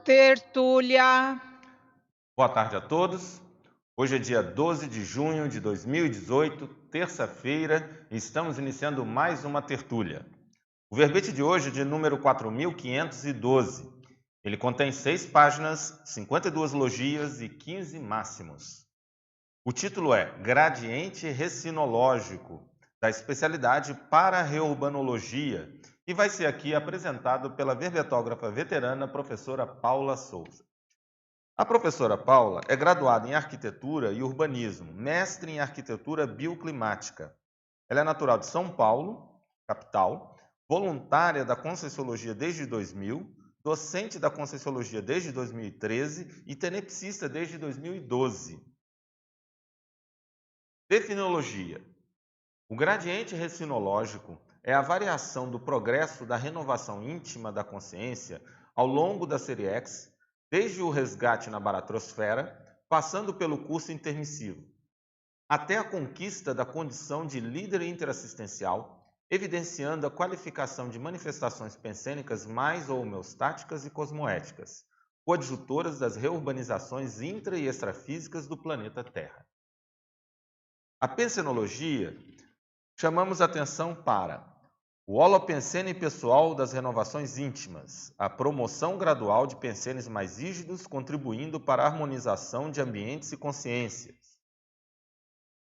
Tertúlia. Boa tarde a todos. Hoje é dia 12 de junho de 2018, terça-feira, e estamos iniciando mais uma tertúlia. O verbete de hoje é de número 4512. Ele contém 6 páginas, 52 logias e 15 máximos. O título é Gradiente Recinológico, da especialidade Para-Reurbanologia, e vai ser aqui apresentado pela verbetógrafa veterana professora Paula Souza. A professora Paula é graduada em Arquitetura e Urbanismo, mestre em Arquitetura Bioclimática. Ela é natural de São Paulo, capital, voluntária da Conscienciologia desde 2000, docente da Conscienciologia desde 2013 e tenepsista desde 2012. Definologia. O gradiente recinológico é a variação do progresso da renovação íntima da consciência ao longo da série X, desde o resgate na baratrosfera, passando pelo curso intermissivo, até a conquista da condição de líder interassistencial, evidenciando a qualificação de manifestações pensênicas mais homeostáticas e cosmoéticas, coadjutoras das reurbanizações intra- e extrafísicas do planeta Terra. A pensenologia chamamos atenção para o holopensene pessoal das renovações íntimas, a promoção gradual de pensenes mais rígidos, contribuindo para a harmonização de ambientes e consciências.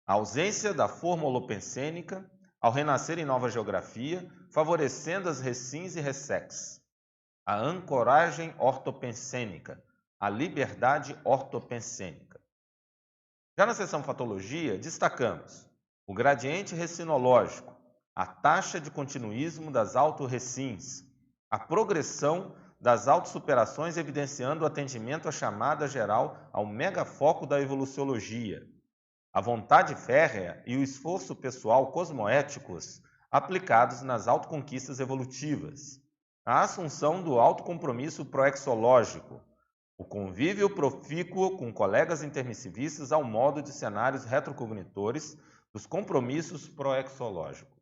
A ausência da forma holopensênica, ao renascer em nova geografia, favorecendo as recins e ressex. A ancoragem ortopensênica, a liberdade ortopensênica. Já na seção Fatologia, destacamos o gradiente recinológico, a taxa de continuismo das autorrecins, a progressão das autossuperações evidenciando o atendimento à chamada geral ao megafoco da evoluciologia, a vontade férrea e o esforço pessoal cosmoéticos aplicados nas autoconquistas evolutivas, a assunção do autocompromisso proexológico, o convívio profícuo com colegas intermissivistas ao modo de cenários retrocognitores dos compromissos proexológicos.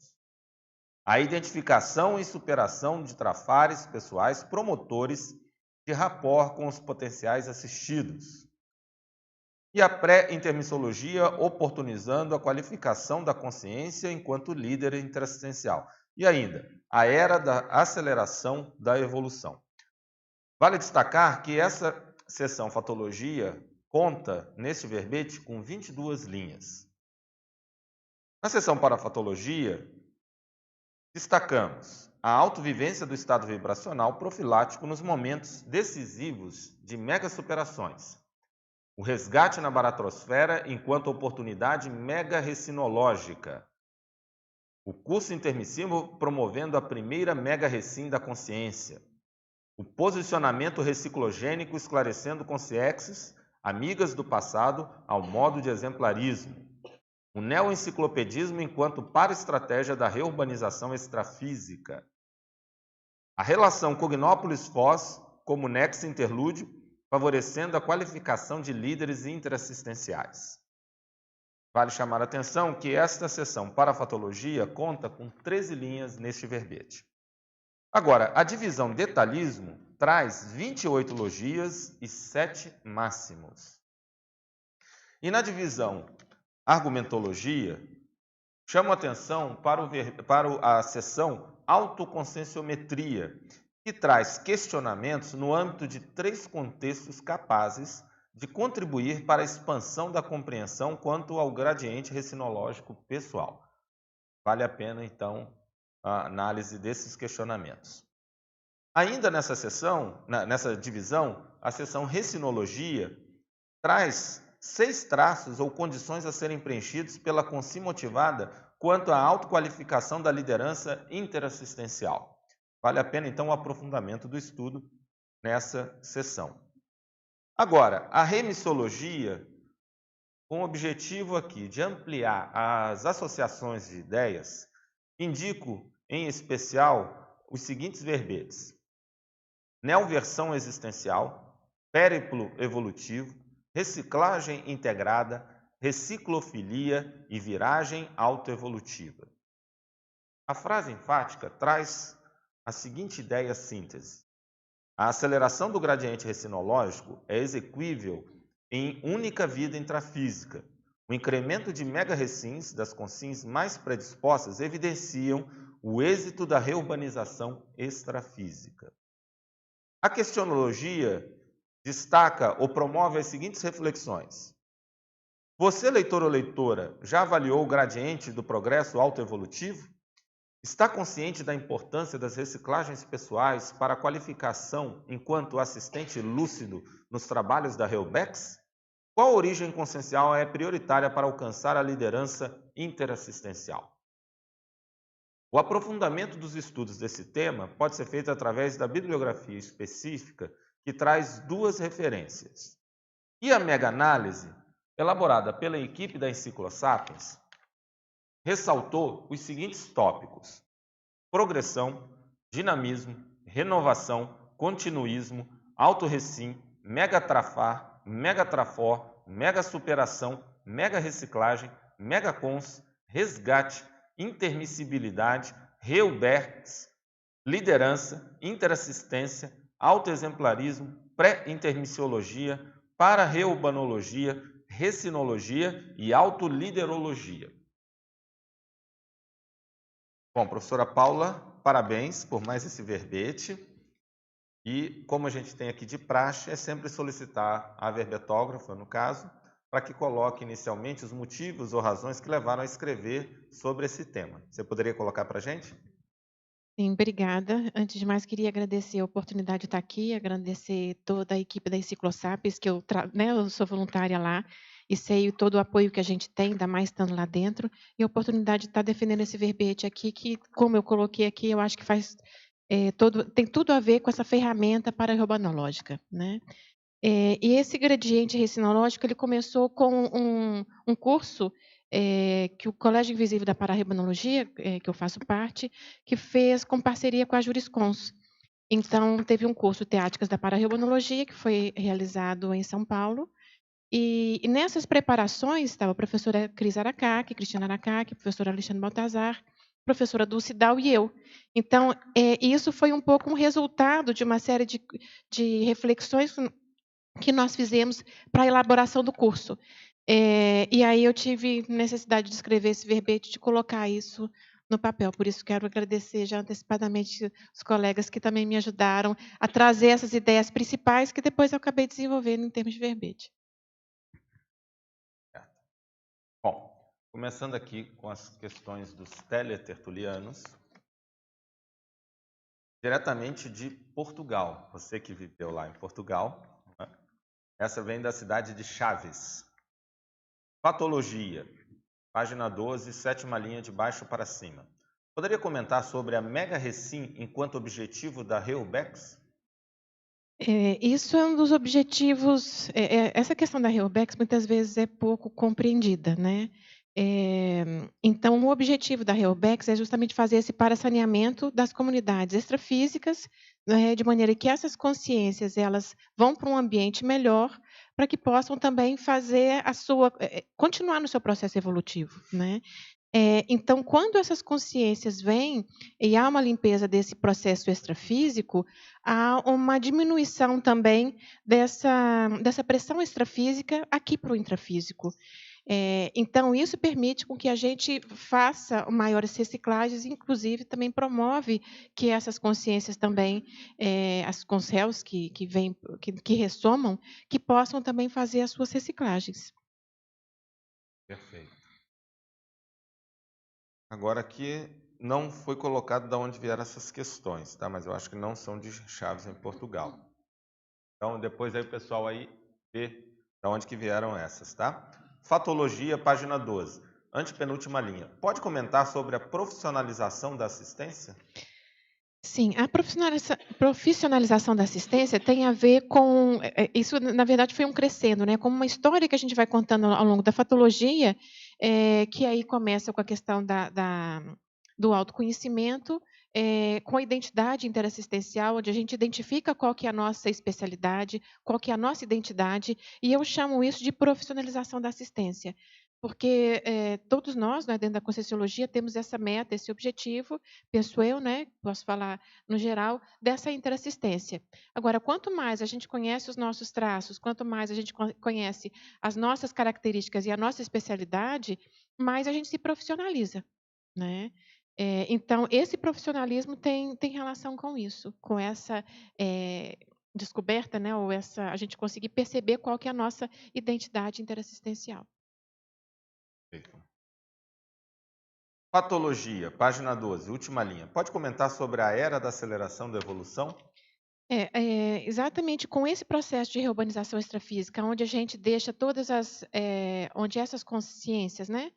A identificação e superação de trafares pessoais promotores de rapport com os potenciais assistidos. E a pré-intermissologia oportunizando a qualificação da consciência enquanto líder interassistencial. E ainda, a era da aceleração da evolução. Vale destacar que essa seção Fatologia conta, neste verbete, com 22 linhas. Na seção Parafatologia, destacamos a autovivência do estado vibracional profilático nos momentos decisivos de megasuperações, o resgate na baratrosfera enquanto oportunidade mega-recinológica, o curso intermissivo promovendo a primeira mega-recin da consciência, o posicionamento reciclogênico esclarecendo consciências amigas do passado ao modo de exemplarismo. O neoenciclopedismo enquanto para-estratégia da reurbanização extrafísica. A relação Cognópolis-Foz como nexo interlúdio, favorecendo a qualificação de líderes interassistenciais. Vale chamar a atenção que esta seção Parafatologia conta com 13 linhas neste verbete. Agora, a divisão detalhismo traz 28 logias e 7 máximos. E na divisão argumentologia, chamo atenção para a seção autoconscienciometria, que traz questionamentos no âmbito de 3 contextos capazes de contribuir para a expansão da compreensão quanto ao gradiente recinológico pessoal. Vale a pena, então, a análise desses questionamentos. Ainda nessa seção, nessa divisão, a seção Recinologia traz 6 traços ou condições a serem preenchidos pela consci motivada quanto à autoqualificação da liderança interassistencial. Vale a pena, então, o aprofundamento do estudo nessa seção. Agora, a remissologia, com o objetivo aqui de ampliar as associações de ideias, indico, em especial, os seguintes verbetes: neoversão existencial, périplo evolutivo, reciclagem integrada, reciclofilia e viragem autoevolutiva. A frase enfática traz a seguinte ideia síntese: A aceleração do gradiente recinológico é exequível em única vida intrafísica. O incremento de megarecins das consins mais predispostas evidenciam o êxito da reurbanização extrafísica. A questionologia destaca ou promove as seguintes reflexões. Você, leitor ou leitora, já avaliou o gradiente do progresso autoevolutivo? Está consciente da importância das reciclagens pessoais para a qualificação enquanto assistente lúcido nos trabalhos da Reubex? Qual origem consciencial é prioritária para alcançar a liderança interassistencial? O aprofundamento dos estudos desse tema pode ser feito através da bibliografia específica que traz duas referências. E a mega-análise, elaborada pela equipe da Encyclosapiens, ressaltou os seguintes tópicos: progressão, dinamismo, renovação, continuismo, autorrecim, megatrafar, megatrafor, megasuperação, megarreciclagem, megacons, resgate, intermissibilidade, Reubex, liderança, interassistência, autoexemplarismo, pré-intermissiologia, para-reubanologia, recinologia e autoliderologia. Bom, professora Paula, parabéns por mais esse verbete. E, como a gente tem aqui de praxe, é sempre solicitar a verbetógrafa, no caso, para que coloque inicialmente os motivos ou razões que levaram a escrever sobre esse tema. Você poderia colocar para a gente? Sim, obrigada. Antes de mais, queria agradecer a oportunidade de estar aqui, agradecer toda a equipe da Encyclosapiens, que eu sou voluntária lá, e sei todo o apoio que a gente tem, ainda mais estando lá dentro, e a oportunidade de estar defendendo esse verbete aqui, que, como eu coloquei aqui, eu acho que tem tudo a ver com essa ferramenta para-reubanológica, né? E esse gradiente recinológico, ele começou com um curso que o Colégio Invisível da Pararreumanologia, que eu faço parte, que fez com parceria com a Juriscons. Então, teve um curso Teáticas da Pararreumanologia, que foi realizado em São Paulo, e nessas preparações estava a professora Cris Aracaki, Cristina Aracaki, professora Alexandre Baltazar, professora Dulce Dal e eu. Então, isso foi um pouco um resultado de uma série de reflexões que nós fizemos para a elaboração do curso. E aí eu tive necessidade de escrever esse verbete, de colocar isso no papel. Por isso, quero agradecer já antecipadamente os colegas que também me ajudaram a trazer essas ideias principais que depois eu acabei desenvolvendo em termos de verbete. Bom, começando aqui com as questões dos teletertulianos, diretamente de Portugal. Você que viveu lá em Portugal, né? Essa vem da cidade de Chaves. Patologia, página 12, sétima linha de baixo para cima. Poderia comentar sobre a megarrecim enquanto objetivo da Reubex? Isso é um dos objetivos. Essa questão da Reubex muitas vezes é pouco compreendida, né? Então, o objetivo da Reubex é justamente fazer esse parasaneamento das comunidades extrafísicas, né, de maneira que essas consciências elas vão para um ambiente melhor, para que possam também fazer continuar no seu processo evolutivo, né? Então, quando essas consciências vêm e há uma limpeza desse processo extrafísico, há uma diminuição também dessa pressão extrafísica aqui para o intrafísico. Então, isso permite com que a gente faça maiores reciclagens, inclusive também promove que essas consciências também, as consciências que ressomam, que possam também fazer as suas reciclagens. Perfeito. Agora aqui não foi colocado de onde vieram essas questões, tá? Mas eu acho que não são de Chaves em Portugal. Então depois aí o pessoal aí vê de onde que vieram essas, tá? Fatologia, página 12, antepenúltima linha. Pode comentar sobre a profissionalização da assistência? Sim, a profissionalização da assistência tem a ver com. Isso, na verdade, foi um crescendo, né? Como uma história que a gente vai contando ao longo da fatologia, que aí começa com a questão do autoconhecimento, com a identidade interassistencial, onde a gente identifica qual que é a nossa especialidade, qual que é a nossa identidade, e eu chamo isso de profissionalização da assistência. porque todos nós, né, dentro da Conscienciologia, temos essa meta, esse objetivo, penso eu, né, posso falar no geral, dessa interassistência. Agora, quanto mais a gente conhece os nossos traços, quanto mais a gente conhece as nossas características e a nossa especialidade, mais a gente se profissionaliza, né? Então, esse profissionalismo tem relação com isso, com essa descoberta, né, ou a gente conseguir perceber qual que é a nossa identidade interassistencial. Perfeito. Patologia, página 12, última linha. Pode comentar sobre a era da aceleração da evolução? Exatamente com esse processo de reurbanização extrafísica, onde a gente deixa onde essas consciências, né,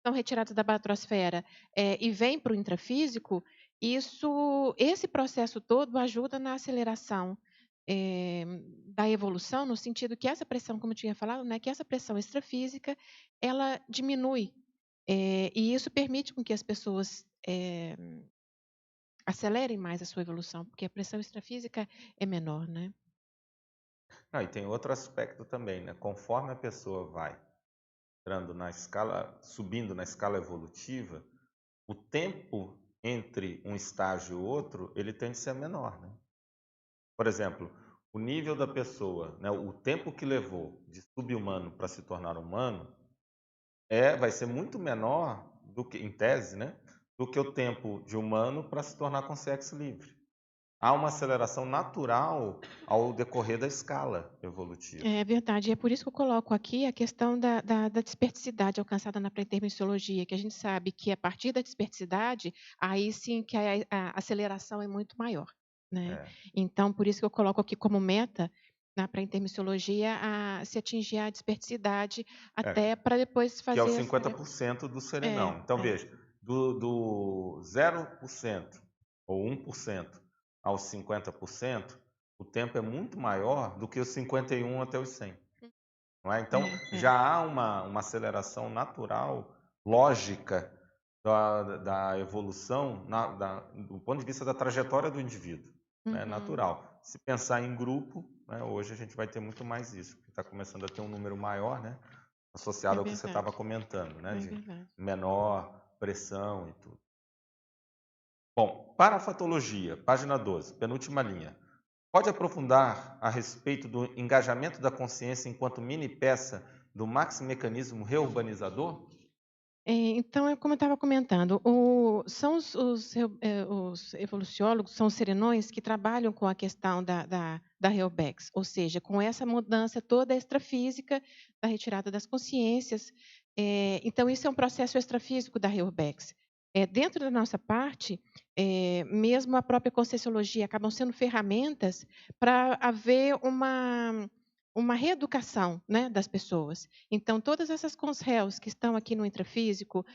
são retiradas da baratrosfera, e vêm para o intrafísico, esse processo todo ajuda na aceleração da evolução, no sentido que essa pressão, como eu tinha falado, né, que essa pressão extrafísica, ela diminui, e isso permite com que as pessoas acelerem mais a sua evolução, porque a pressão extrafísica é menor, né? Ah, e tem outro aspecto também, né? Conforme a pessoa vai entrando na escala, subindo na escala evolutiva, o tempo entre um estágio e outro, ele tende a ser menor, né? Por exemplo, o nível da pessoa, né, o tempo que levou de subhumano para se tornar humano, vai ser muito menor do que, em tese, né, do que o tempo de humano para se tornar consciência livre. Há uma aceleração natural ao decorrer da escala evolutiva. É verdade, é por isso que eu coloco aqui a questão da desperticidade alcançada na pré-intermissiologia, que a gente sabe que a partir da desperticidade, aí sim que a aceleração é muito maior, né? É, Então, por isso que eu coloco aqui como meta, na pré-intermissiologia, se atingir a desperticidade, é, até para depois que é o fazer 50% do é, serenão. Então, é, veja, do 0% ou 1% aos 50%, o tempo é muito maior do que os 51 até os 100. Não é? Então, é. já há uma aceleração natural, lógica, da evolução, do ponto de vista da trajetória do indivíduo. Né? Uhum, Natural. Se pensar em grupo, né, hoje a gente vai ter muito mais isso, porque está começando a ter um número maior, né, é associado ao que você estava verdade, comentando, né, é de verdade. menor pressão e tudo. Bom, parafatologia, página 12, penúltima linha. Pode aprofundar a respeito do engajamento da consciência enquanto mini peça do maxi-mecanismo reurbanizador? Então, é como eu estava comentando, são os evoluciólogos, são os serenões que trabalham com a questão da Helbex, ou seja, com essa mudança toda extrafísica da retirada das consciências. Então, isso é um processo extrafísico da Helbex. Dentro da nossa parte, mesmo a própria Conscienciologia acabam sendo ferramentas para haver uma reeducação, né, das pessoas. Então, todas essas consréus que estão aqui no intrafísico,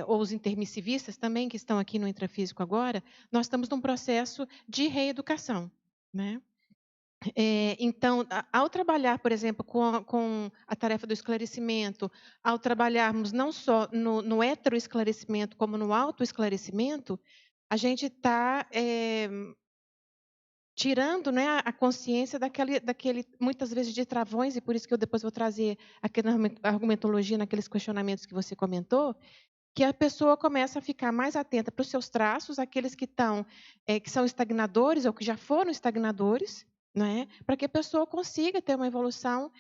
ou os intermissivistas também que estão aqui no intrafísico agora, nós estamos num processo de reeducação, né? Então, ao trabalhar, por exemplo, com a tarefa do esclarecimento, ao trabalharmos não só no heteroesclarecimento, como no autoesclarecimento, a gente está tirando, né, a consciência daquele muitas vezes de travões, e por isso que eu depois vou trazer aqui na argumentologia, naqueles questionamentos que você comentou, que a pessoa começa a ficar mais atenta para os seus traços, aqueles que são estagnadores ou que já foram estagnadores, né, para que a pessoa consiga ter uma evolução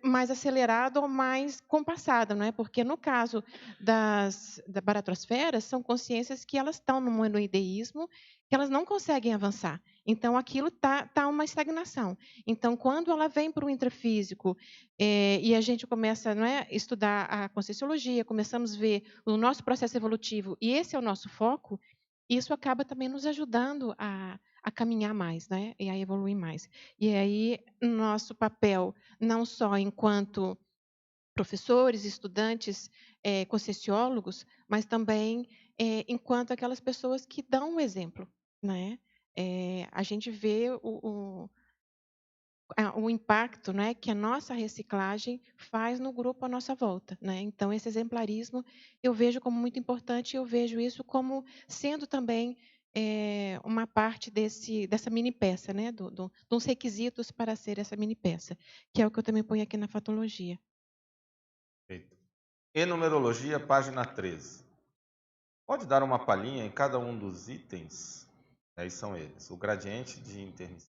mais acelerada ou mais compassada, não é? Porque no caso da baratrosfera, são consciências que elas estão no monoideísmo, que elas não conseguem avançar. Então, aquilo tá uma estagnação. Então, quando ela vem para o intrafísico e a gente começa, não é, estudar a Conscienciologia, começamos a ver o nosso processo evolutivo, e esse é o nosso foco, isso acaba também nos ajudando a caminhar mais, né? E a evoluir mais. E aí, nosso papel, não só enquanto professores, estudantes, conscientiólogos, mas também enquanto aquelas pessoas que dão o exemplo, né? A gente vê o impacto, né, que a nossa reciclagem faz no grupo à nossa volta, né? Então, esse exemplarismo eu vejo como muito importante, eu vejo isso como sendo também uma parte dessa mini peça, né, dos requisitos para ser essa mini peça, que é o que eu também ponho aqui na fatologia. Perfeito. em numerologia, página 13. Pode dar uma palhinha em cada um dos itens? Aí são eles: o gradiente de intermissão,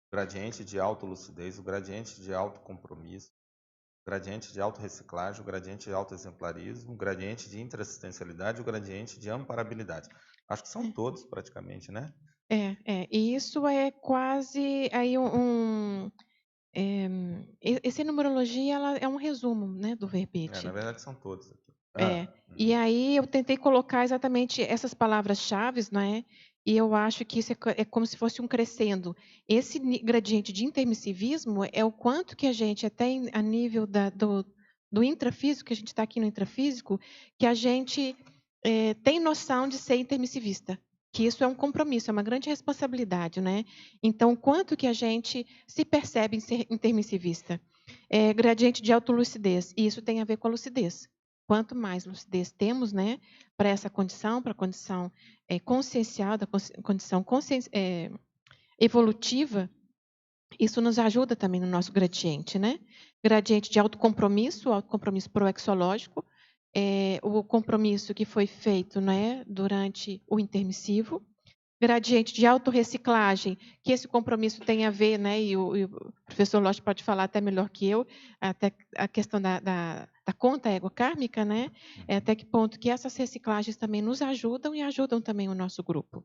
o gradiente de autolucidez, o gradiente de autocompromisso, o gradiente de autorreciclagem, o gradiente de autoexemplarismo, o gradiente de interassistencialidade e o gradiente de amparabilidade. Acho que são todos praticamente, né? E isso é quase aí essa numerologia ela é um resumo, né, do verbete. Na verdade são todos aqui. E aí eu tentei colocar exatamente essas palavras-chave, né? E eu acho que isso é como se fosse um crescendo. Esse gradiente de intermissivismo é o quanto que a gente, até a nível do intrafísico, que a gente está aqui no intrafísico, que a gente tem noção de ser intermissivista. Que isso é um compromisso, é uma grande responsabilidade, né? Então, o quanto que a gente se percebe em ser intermissivista? Gradiente de autolucidez, e isso tem a ver com a lucidez. Quanto mais lucidez temos, né, para essa condição, para a condição consciencial, da condição evolutiva, isso nos ajuda também no nosso gradiente, né? Gradiente de autocompromisso proexológico, o compromisso que foi feito, né, durante o intermissivo. Gradiente de autorreciclagem, que esse compromisso tem a ver, né, e o professor Lodge pode falar até melhor que eu, até a questão da conta ego-kármica, né, até que ponto que essas reciclagens também nos ajudam e ajudam também o nosso grupo.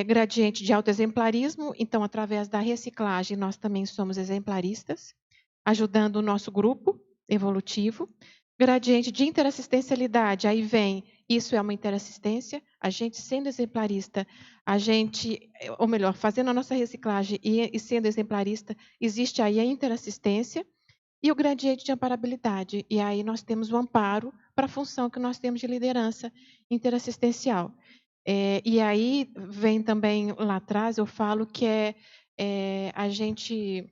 Gradiente de autoexemplarismo, então, através da reciclagem, nós também somos exemplaristas, ajudando o nosso grupo evolutivo. Gradiente de interassistencialidade, aí vem, isso é uma interassistência, a gente sendo exemplarista, ou melhor, fazendo a nossa reciclagem e sendo exemplarista, existe aí a interassistência e o gradiente de amparabilidade. E aí nós temos o amparo para a função que nós temos de liderança interassistencial. E aí vem também lá atrás, eu falo que a gente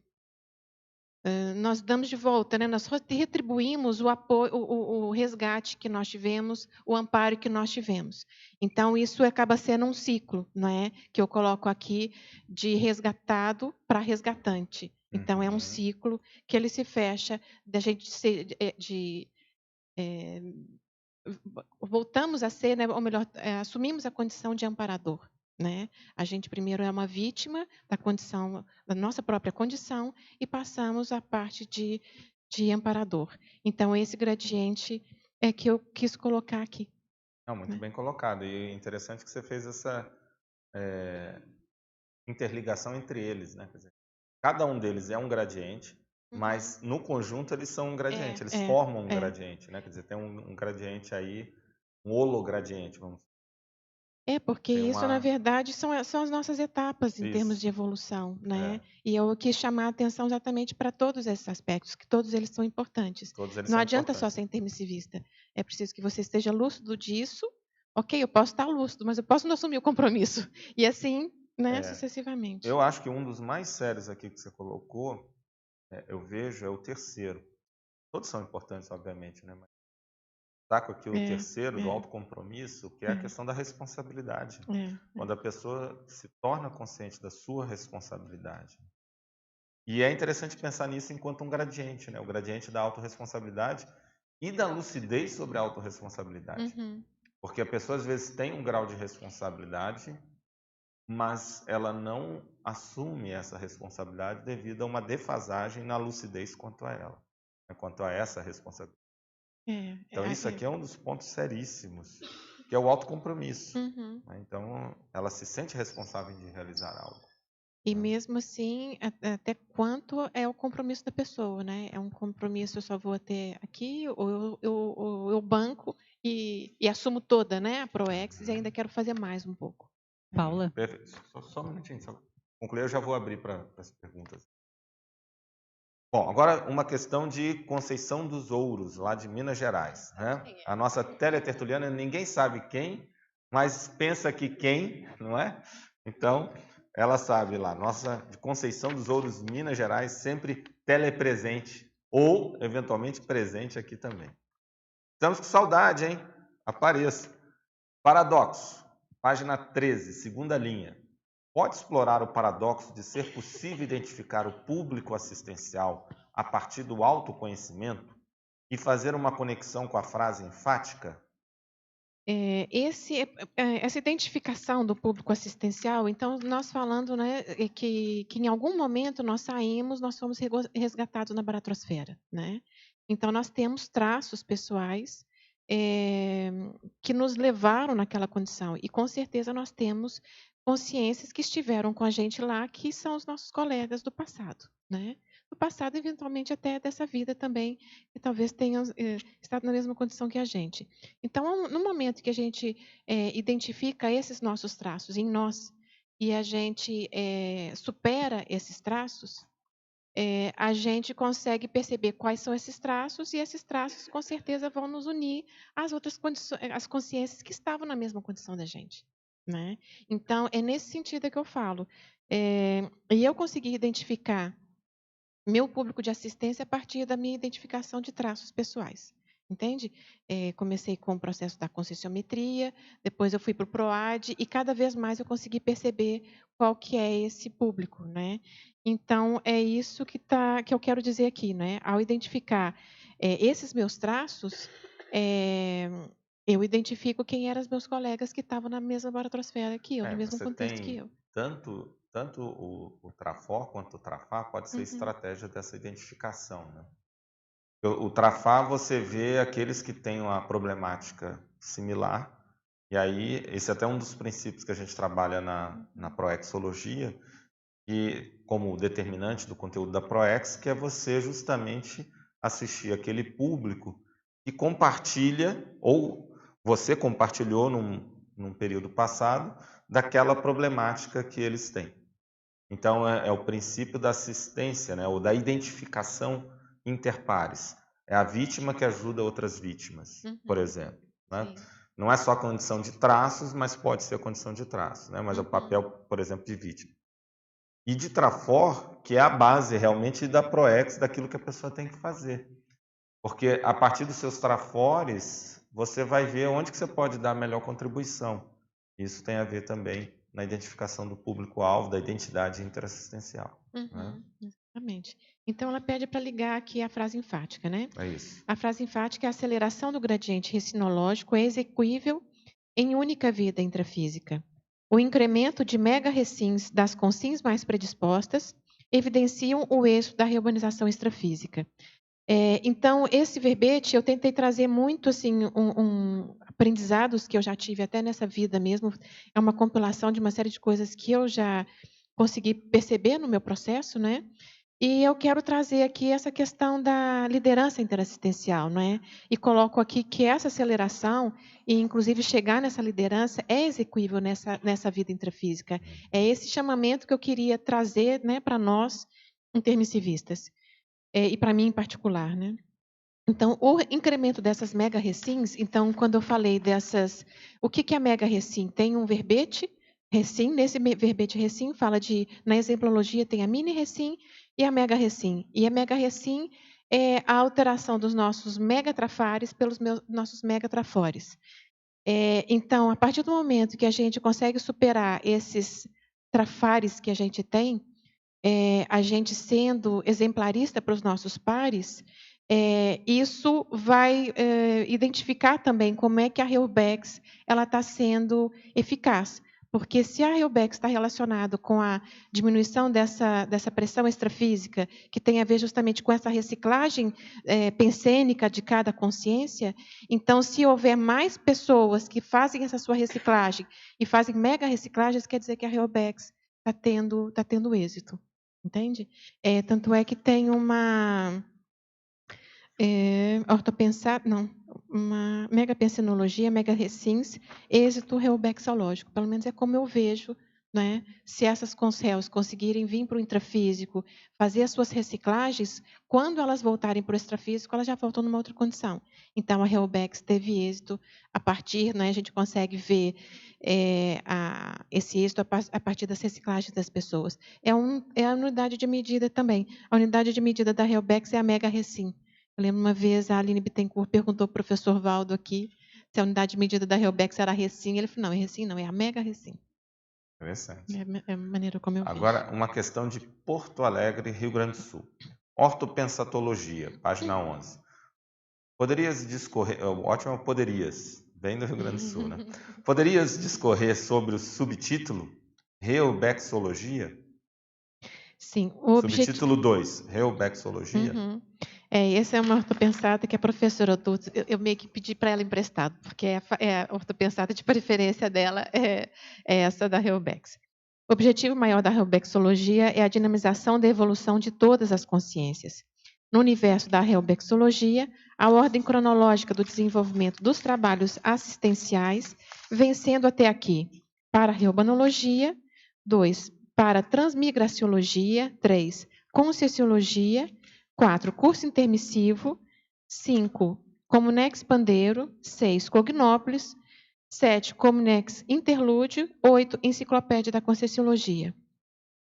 nós damos de volta, né? Nós retribuímos o apoio, o resgate que nós tivemos, o amparo que nós tivemos. Então, isso acaba sendo um ciclo, não é? Que eu coloco aqui de resgatado para resgatante. Então, é um ciclo que ele se fecha da gente ser voltamos a ser, né? Ou melhor, assumimos a condição de amparador. Né? A gente primeiro é uma vítima da condição, da nossa própria condição, e passamos à parte de amparador. Então, esse gradiente é que eu quis colocar aqui. Não, muito bem colocado. E interessante que você fez essa interligação entre eles, né? Quer dizer, cada um deles é um gradiente, mas no conjunto eles são um gradiente, eles formam um gradiente, né? Quer dizer, tem um gradiente aí, um hologradiente, vamos dizer. Porque isso, na verdade, são as nossas etapas em termos de evolução, né? E eu quis chamar a atenção exatamente para todos esses aspectos, que todos eles são importantes. Não adianta só ser intermissivista. É preciso que você esteja lúcido disso. Ok, eu posso estar lúcido, mas eu posso não assumir o compromisso. E assim, né, sucessivamente. Eu acho que um dos mais sérios aqui que você colocou, eu vejo, é o terceiro. Todos são importantes, obviamente, né? Mas destaco aqui o terceiro, do autocompromisso, que é a questão da responsabilidade. Quando a pessoa se torna consciente da sua responsabilidade. E é interessante pensar nisso enquanto um gradiente, né? O gradiente da autorresponsabilidade e da lucidez sobre a autorresponsabilidade. Porque a pessoa, às vezes, tem um grau de responsabilidade, mas ela não assume essa responsabilidade devido a uma defasagem na lucidez quanto a ela, né? Quanto a essa responsabilidade. Então, isso aqui é um dos pontos seríssimos, que é o autocompromisso. Né? Então, ela se sente responsável de realizar algo. E mesmo assim, até quanto é o compromisso da pessoa, né? É um compromisso, eu só vou ter aqui, ou eu banco e assumo toda, né? A ProEx, e ainda quero fazer mais um pouco. Paula? Perfeito. Só um minutinho, só concluir, eu já vou abrir para as perguntas. Bom, agora uma questão de Conceição dos Ouros, lá de Minas Gerais. Né? A nossa teletertuliana, ninguém sabe quem, mas pensa que quem, não é? Então, ela sabe lá, nossa de Conceição dos Ouros, Minas Gerais, sempre telepresente, ou eventualmente presente aqui também. Estamos com saudade, hein? Apareça. Paradoxo, página 13, segunda linha. Pode explorar o paradoxo de ser possível identificar o público assistencial a partir do autoconhecimento? e fazer uma conexão com a frase enfática? Essa identificação do público assistencial, então nós falando, né, que em algum momento nós saímos, nós fomos resgatados na baratrosfera, né? Então nós temos traços pessoais eh, que nos levaram naquela condição e com certeza nós temos consciências que estiveram com a gente lá, que são os nossos colegas do passado, né? Do passado, eventualmente até dessa vida também, que talvez tenham estado na mesma condição que a gente. Então, no momento que a gente identifica esses nossos traços em nós e a gente supera esses traços, a gente consegue perceber quais são esses traços e esses traços, com certeza, vão nos unir às outras condições, às consciências que estavam na mesma condição da gente, né? Então, é nesse sentido que eu falo. E eu consegui identificar meu público de assistência a partir da minha identificação de traços pessoais. Entende? Comecei com o processo da conscienciometria, depois eu fui para o PROAD e cada vez mais eu consegui perceber qual que é esse público, né? Então é isso que eu quero dizer aqui, né? Ao identificar esses meus traços, eu identifico quem eram os meus colegas que estavam na mesma baratrosfera que eu, no mesmo Você contexto que tem eu. tanto o Trafor quanto o Trafar pode ser Uhum. estratégia dessa identificação, né? O Trafar você vê aqueles que têm uma problemática similar, e aí esse é até um dos princípios que a gente trabalha na Proexologia, e como determinante do conteúdo da Proex, que é você justamente assistir aquele público que compartilha, ou você compartilhou num período passado, daquela problemática que eles têm. Então, é o princípio da assistência, né, ou da identificação interpares. É a vítima que ajuda outras vítimas, por Uhum. exemplo, né? Sim. Não é só a condição de traços, mas pode ser a condição de traços, né? Mas é o Uhum. papel, por exemplo, de vítima. E de Trafor, que é a base realmente da Proex, daquilo que a pessoa tem que fazer. Porque a partir dos seus trafores, você vai ver onde que você pode dar a melhor contribuição. Isso tem a ver também na identificação do público-alvo, da identidade interassistencial, né? Uhum, exatamente. Então, ela pede para ligar aqui a frase enfática, né? É isso. A frase enfática é a aceleração do gradiente recinológico é execuível em única vida intrafísica. O incremento de mega-recins das consins mais predispostas evidenciam o êxito da reurbanização extrafísica. Então, esse verbete, eu tentei trazer muito assim, aprendizados que eu já tive até nessa vida mesmo. É uma compilação de uma série de coisas que eu já consegui perceber no meu processo, né? E eu quero trazer aqui essa questão da liderança interassistencial, não é? E coloco aqui que essa aceleração, e inclusive chegar nessa liderança, é execuível nessa vida intrafísica. É esse chamamento que eu queria trazer, né, para nós, intermissivistas, e para mim em particular, né? Então, o incremento dessas mega-recins, então, quando eu falei dessas... O que é a mega-recim? Tem um verbete, recim, nesse verbete recim fala de... Na exemplologia tem a mini-recim e a mega-recim. E a mega-recim é a alteração dos nossos megatrafares pelos nossos megatrafores. Então, a partir do momento que a gente consegue superar esses trafares que a gente tem, a gente sendo exemplarista para os nossos pares, isso vai identificar também como é que a Reubex ela está sendo eficaz. Porque se a Reubex está relacionada com a diminuição dessa pressão extrafísica, que tem a ver justamente com essa reciclagem pensênica de cada consciência, então, se houver mais pessoas que fazem essa sua reciclagem e fazem mega reciclagens, quer dizer que a Reubex está tendo êxito. Entende? Tanto é que tem uma uma megapensinologia, mega-recins, êxito reubexológico. Pelo menos é como eu vejo, né? Se essas consréus conseguirem vir para o intrafísico, fazer as suas reciclagens, quando elas voltarem para o extrafísico, elas já voltam numa outra condição. Então, a Reubex teve êxito a partir, né, a gente consegue ver esse êxito a partir das reciclagens das pessoas. É a unidade de medida também. A unidade de medida da Reubex é a mega-recim. Eu lembro uma vez a Aline Bittencourt perguntou para o professor Valdo aqui se a unidade de medida da Reubex era a recim. Ele falou, não, é recim não, é a mega-recim. Interessante. É a maneira como eu vejo. Agora, uma questão de Porto Alegre, Rio Grande do Sul. Ortopensatologia, página 11. Poderias discorrer, ótimo, poderias, bem do Rio Grande do Sul, né? Poderias discorrer sobre o subtítulo Reubexologia? Sim, o objetivo. Subtítulo 2, Reubexologia? Uhum. Essa é uma ortopensata que a professora Dulce, eu meio que pedi para ela emprestado, porque é a ortopensata de preferência dela é essa da Reubex. O objetivo maior da Reubexologia é a dinamização da evolução de todas as consciências. No universo da Reubexologia, a ordem cronológica do desenvolvimento dos trabalhos assistenciais vem sendo até aqui para a reumanologia, 2, para a transmigraciologia, 3, conscienciologia, 4, curso intermissivo, 5, Comunex Pandeiro, 6, Cognópolis, 7, Comunex Interlúdio, 8, Enciclopédia da Conscienciologia.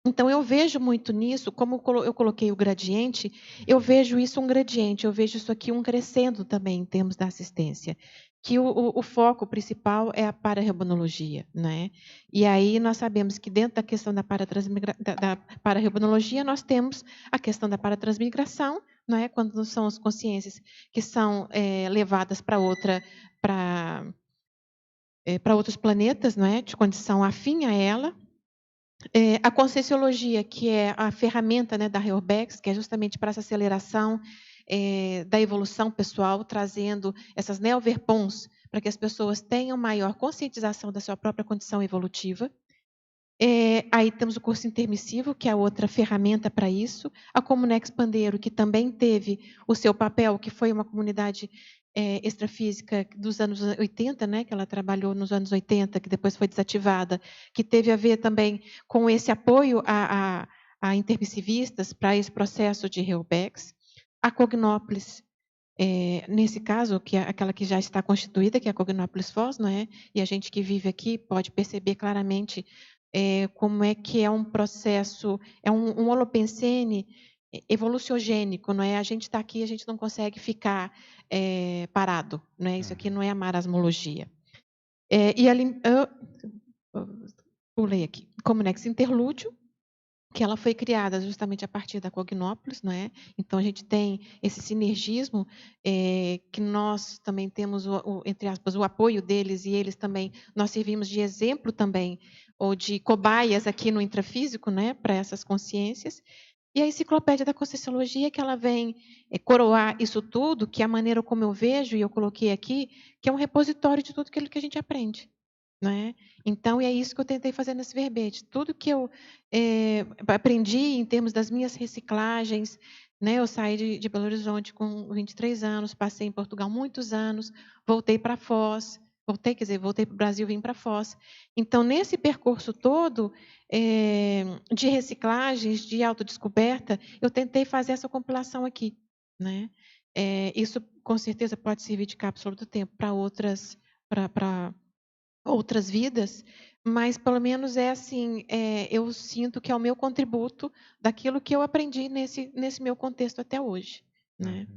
Então, eu vejo muito nisso, como eu coloquei o gradiente, eu vejo isso um gradiente, eu vejo isso aqui um crescendo também em termos da assistência, que o foco principal é a pararreumanologia, né? E aí nós sabemos que dentro da questão da pararreumanologia, nós temos a questão da paratransmigração, não é? Quando são as consciências que são levadas para outros planetas, não é? De condição afim a ela. A Conscienciologia, que é a ferramenta, né, da Reubex, que é justamente para essa aceleração da evolução pessoal, trazendo essas neoverpons para que as pessoas tenham maior conscientização da sua própria condição evolutiva. Aí temos o curso intermissivo, que é outra ferramenta para isso. A Comunex Pandeiro, que também teve o seu papel, que foi uma comunidade extrafísica dos anos 80, né, que ela trabalhou nos anos 80, que depois foi desativada, que teve a ver também com esse apoio a intermissivistas para esse processo de Reubex. A Cognópolis, nesse caso, que é aquela que já está constituída, que é a Cognópolis Foz, não é? E a gente que vive aqui pode perceber claramente como é que é um processo, é um holopensene evoluciogênico, não é? A gente está aqui, a gente não consegue ficar parado, não é? Isso aqui não é a marasmologia. E ali, pulei aqui, Comunex Interlúdio, que ela foi criada justamente a partir da Cognópolis, não é? Então a gente tem esse sinergismo que nós também temos entre aspas o apoio deles e eles também nós servimos de exemplo também ou de cobaias aqui no intrafísico, né, para essas consciências. E a Enciclopédia da Conscienciologia, que ela vem coroar isso tudo, que é a maneira como eu vejo, e eu coloquei aqui, que é um repositório de tudo aquilo que a gente aprende. Né? Então, é isso que eu tentei fazer nesse verbete. Tudo que eu aprendi em termos das minhas reciclagens, né? Eu saí de Belo Horizonte com 23 anos, passei em Portugal muitos anos, voltei para Foz, voltei para o Brasil, vim para Foz. Então, nesse percurso todo de reciclagens, de autodescoberta, eu tentei fazer essa compilação aqui. Né? Isso, com certeza, pode servir de cápsula do tempo para outras vidas, mas pelo menos é assim, eu sinto que é o meu contributo daquilo que eu aprendi nesse meu contexto até hoje, né?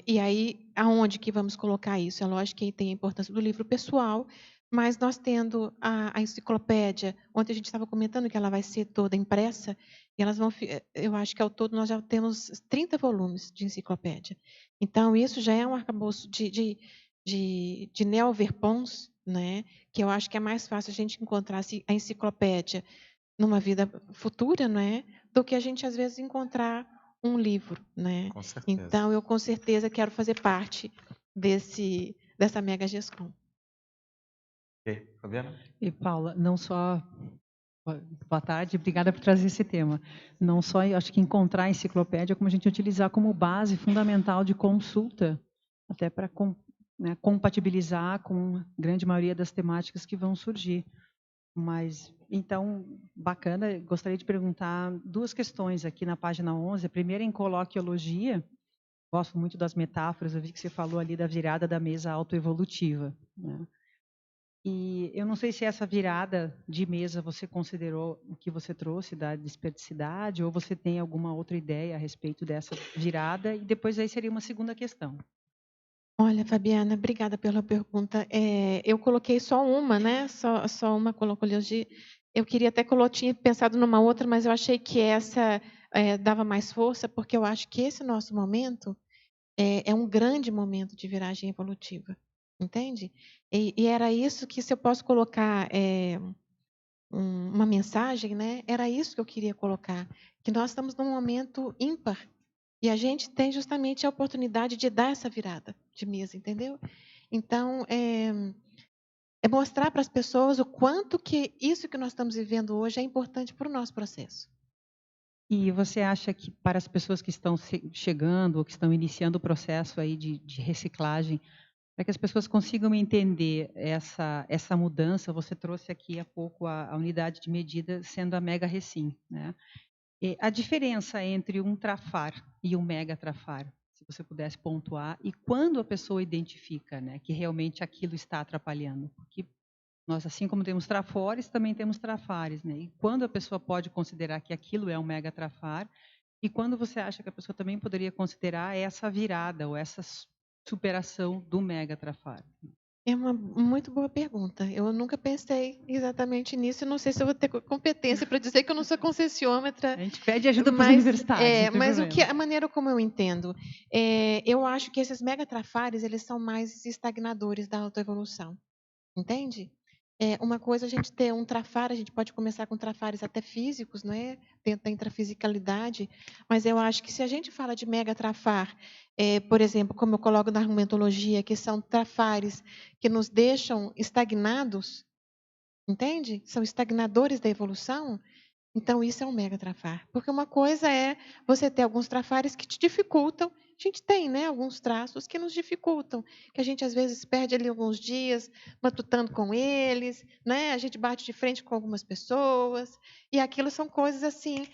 E aí, aonde que vamos colocar isso? É lógico que tem a importância do livro pessoal, mas nós tendo a enciclopédia, ontem a gente estava comentando que ela vai ser toda impressa, e elas vão, eu acho que ao todo nós já temos 30 volumes de enciclopédia. Então, isso já é um arcabouço de neoverpons, né? Que eu acho que é mais fácil a gente encontrar a enciclopédia numa vida futura, né? Do que a gente, às vezes, encontrar um livro, né? Com certeza. Então, eu com certeza quero fazer parte dessa mega GESCOM. Ok, Fabiana? E Paula, não só boa tarde, obrigada por trazer esse tema. Não só, eu acho que encontrar a enciclopédia, como a gente utilizar como base fundamental de consulta, até para compatibilizar com a grande maioria das temáticas que vão surgir. Mas, então, bacana, gostaria de perguntar duas questões aqui na página 11. A primeira em coloquiologia, gosto muito das metáforas, eu vi que você falou ali da virada da mesa autoevolutiva, né? E eu não sei se essa virada de mesa você considerou o que você trouxe da desperdicidade, ou você tem alguma outra ideia a respeito dessa virada, e depois aí seria uma segunda questão. Olha, Fabiana, obrigada pela pergunta. Eu coloquei só uma, né? Só uma coloquiologia. Eu queria até tinha pensado numa outra, mas eu achei que essa dava mais força, porque eu acho que esse nosso momento é um grande momento de viragem evolutiva, entende? E era isso que, se eu posso colocar uma mensagem, né? Era isso que eu queria colocar, que nós estamos num momento ímpar e a gente tem justamente a oportunidade de dar essa virada de mesa, entendeu? Então, é mostrar para as pessoas o quanto que isso que nós estamos vivendo hoje é importante para o nosso processo. E você acha que para as pessoas que estão chegando ou que estão iniciando o processo aí de reciclagem, para que as pessoas consigam entender essa mudança, você trouxe aqui há pouco a unidade de medida sendo a mega recim, né? E a diferença entre um trafar e um mega trafar, se você pudesse pontuar, e quando a pessoa identifica, né, que realmente aquilo está atrapalhando, porque nós, assim como temos trafores, também temos trafares, né? E quando a pessoa pode considerar que aquilo é um mega trafar, e quando você acha que a pessoa também poderia considerar essa virada ou essa superação do mega trafar? É uma muito boa pergunta. Eu nunca pensei exatamente nisso. Eu não sei se eu vou ter competência para dizer que eu não sou concessiômetra. A gente pede ajuda para os universitários. Mas a maneira como eu entendo, eu acho que esses megatrafares, eles são mais estagnadores da autoevolução. Entende? Uma coisa a gente ter um trafar, a gente pode começar com trafares até físicos, né? Dentro da intrafisicalidade, mas eu acho que se a gente fala de mega trafar, por exemplo, como eu coloco na argumentologia, que são trafares que nos deixam estagnados, entende? São estagnadores da evolução. Então, isso é um mega trafar. Porque uma coisa é você ter alguns trafares que te dificultam. A gente tem, né, alguns traços que nos dificultam, que a gente às vezes perde ali alguns dias matutando com eles, né? A gente bate de frente com algumas pessoas, e aquilo são coisas assim,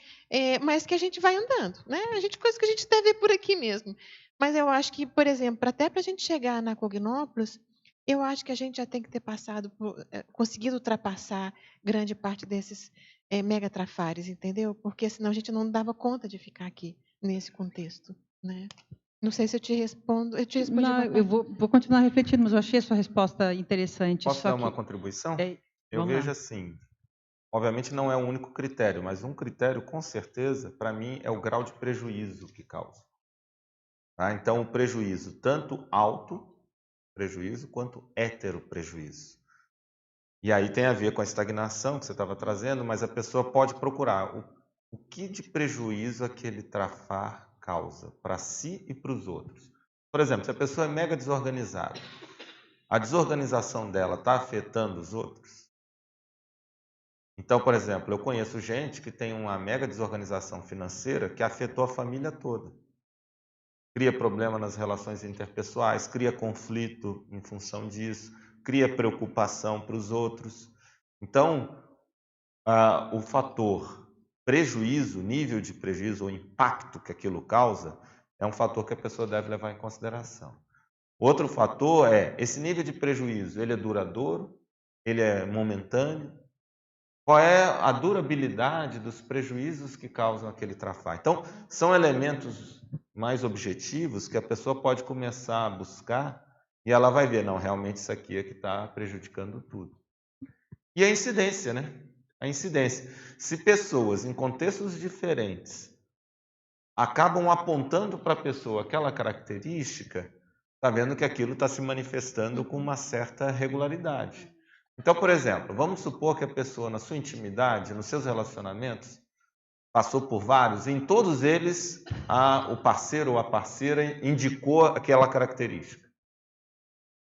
mas que a gente vai andando, né? Coisas que a gente deve ver por aqui mesmo. Mas eu acho que, por exemplo, até para a gente chegar na Cognópolis, eu acho que a gente já tem que ter conseguido ultrapassar grande parte desses mega trafares, entendeu? Porque senão a gente não dava conta de ficar aqui nesse contexto, né? Não sei se eu te respondo. Eu te respondi. Não, eu vou continuar refletindo, mas eu achei a sua resposta interessante. Posso dar uma contribuição? Eu vejo assim, obviamente não é o único critério, mas um critério, com certeza, para mim, é o grau de prejuízo que causa. Tá? Então, o prejuízo, tanto alto prejuízo, quanto hétero prejuízo. E aí tem a ver com a estagnação que você estava trazendo, mas a pessoa pode procurar o que de prejuízo aquele trafar causa para si e para os outros. Por exemplo, se a pessoa é mega desorganizada, a desorganização dela está afetando os outros? Então, por exemplo, eu conheço gente que tem uma mega desorganização financeira que afetou a família toda. Cria problema nas relações interpessoais, cria conflito em função disso, cria preocupação para os outros. Então, o fator prejuízo, nível de prejuízo ou impacto que aquilo causa, é um fator que a pessoa deve levar em consideração. Outro fator é, esse nível de prejuízo, ele é duradouro? Ele é momentâneo? Qual é a durabilidade dos prejuízos que causam aquele trafar? Então, são elementos mais objetivos que a pessoa pode começar a buscar e ela vai ver, não, realmente isso aqui é que está prejudicando tudo. E a incidência, né? A incidência. Se pessoas em contextos diferentes acabam apontando para a pessoa aquela característica, está vendo que aquilo está se manifestando com uma certa regularidade. Então, por exemplo, vamos supor que a pessoa, na sua intimidade, nos seus relacionamentos, passou por vários, e em todos eles o parceiro ou a parceira indicou aquela característica.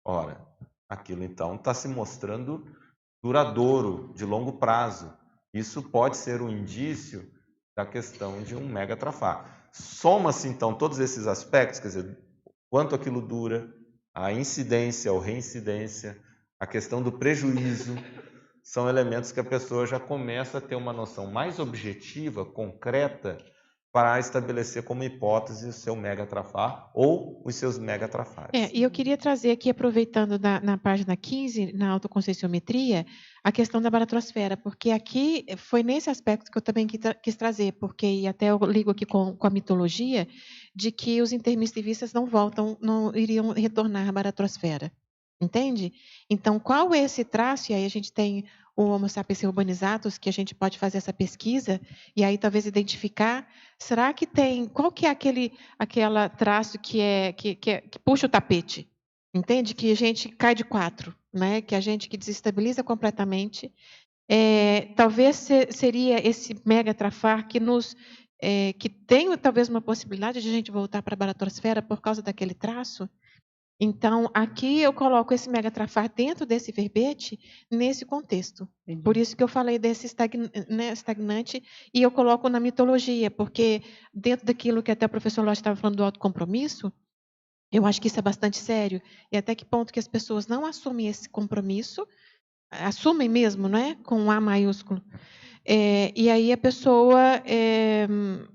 Ora, aquilo então está se mostrando duradouro, de longo prazo. Isso pode ser um indício da questão de um mega trafar. Soma-se então todos esses aspectos, quer dizer, quanto aquilo dura, a incidência ou reincidência, a questão do prejuízo, são elementos que a pessoa já começa a ter uma noção mais objetiva, concreta, para estabelecer como hipótese o seu mega trafar ou os seus mega trafares. E eu queria trazer aqui, aproveitando na página 15, na autoconscienciometria, a questão da baratrosfera, porque aqui foi nesse aspecto que eu também quis trazer, porque e até eu ligo aqui com a mitologia, de que os intermissivistas não iriam retornar à baratrosfera. Entende? Então, qual é esse traço? E aí a gente tem o Homo sapiens urbanizatus, que a gente pode fazer essa pesquisa e aí talvez identificar, será que tem, qual que é aquela traço que puxa o tapete? Entende? Que a gente cai de quatro, né? Que a gente que desestabiliza completamente. Talvez seria esse mega trafar que que tem talvez uma possibilidade de a gente voltar para a baratosfera por causa daquele traço. Então, aqui eu coloco esse mega trafar dentro desse verbete, nesse contexto. Entendi. Por isso que eu falei desse estagnante, e eu coloco na mitologia, porque dentro daquilo que até o professor Lodge estava falando do autocompromisso, eu acho que isso é bastante sério. E até que ponto que as pessoas não assumem esse compromisso, assumem mesmo, né, com um A maiúsculo. E aí a pessoa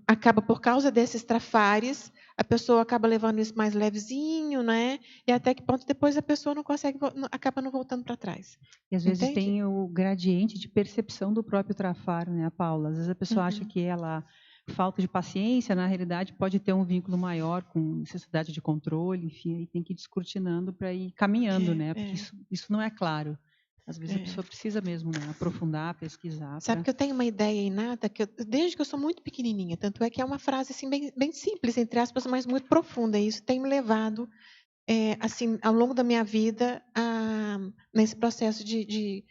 acaba, por causa desses trafares, a pessoa acaba levando isso mais levezinho, né? E até que ponto depois a pessoa não consegue, acaba não voltando para trás. E às vezes Entende? tem o gradiente de percepção do próprio trafar, né, Paula? Às vezes a pessoa acha que ela, falta de paciência, na realidade pode ter um vínculo maior com necessidade de controle, enfim, aí tem que ir descortinando para ir caminhando, né? Porque isso não é claro. Às vezes a pessoa precisa mesmo, né, aprofundar, pesquisar. Sabe que eu tenho uma ideia inata, desde que eu sou muito pequenininha, tanto é que é uma frase assim, bem simples, entre aspas, mas muito profunda. E isso tem me levado, assim, ao longo da minha vida, nesse processo de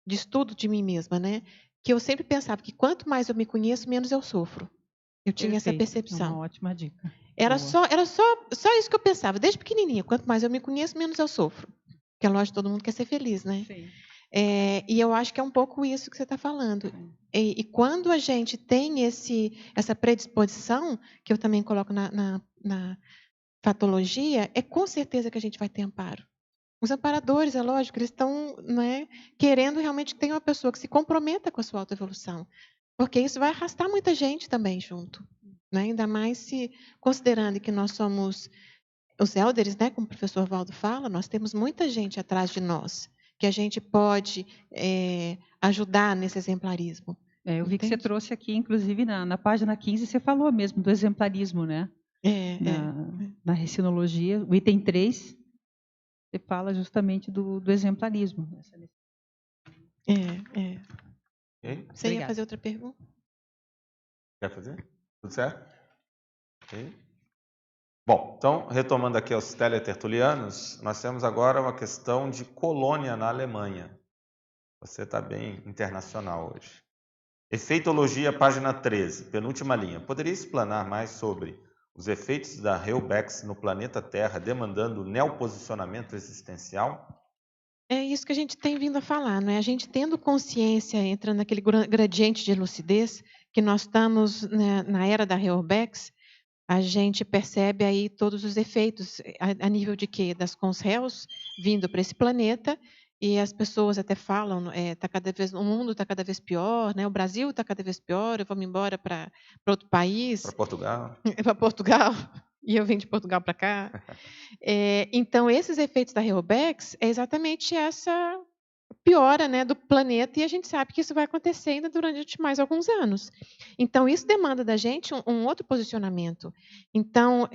estudo de mim mesma, né? Que eu sempre pensava que quanto mais eu me conheço, menos eu sofro. Eu tinha essa Perfeito, percepção. é uma ótima dica. Era Boa. só isso que eu pensava, desde pequenininha. Quanto mais eu me conheço, menos eu sofro. Porque, lógico, todo mundo quer ser feliz, né? Sim. E eu acho que é um pouco isso que você está falando. E quando a gente tem essa predisposição, que eu também coloco na patologia, é com certeza que a gente vai ter amparo. Os amparadores, é lógico, eles estão, né, querendo realmente que tenha uma pessoa que se comprometa com a sua autoevolução. Porque isso vai arrastar muita gente também junto. Né? Ainda mais se considerando que nós somos os elders, né, como o professor Valdo fala, nós temos muita gente atrás de nós que a gente pode ajudar nesse exemplarismo. Eu vi que você trouxe aqui, inclusive, na página 15, você falou mesmo do exemplarismo, né? Na recinologia, o item 3, você fala justamente do exemplarismo. Ok? Você ia fazer outra pergunta? Quer fazer? Tudo certo? Ok. Bom, então, retomando aqui aos teletertulianos, nós temos agora uma questão de colônia na Alemanha. Você está bem internacional hoje. Efeitologia, página 13, penúltima linha. Poderia explanar mais sobre os efeitos da Reubex no planeta Terra, demandando neoposicionamento existencial? É isso que a gente tem vindo a falar, não é? A gente tendo consciência, entrando naquele gradiente de lucidez, que nós estamos, né, na era da Reubex, a gente percebe aí todos os efeitos, a nível de quê? Das consréus vindo para esse planeta, e as pessoas até falam, o mundo está cada vez pior, né? O Brasil está cada vez pior, eu vou me embora para outro país. Para Portugal. Para Portugal, e eu vim de Portugal para cá. Então, esses efeitos da Reubex é exatamente essa piora, né, do planeta, e a gente sabe que isso vai acontecer ainda durante mais alguns anos. Então, isso demanda da gente um outro posicionamento. Então,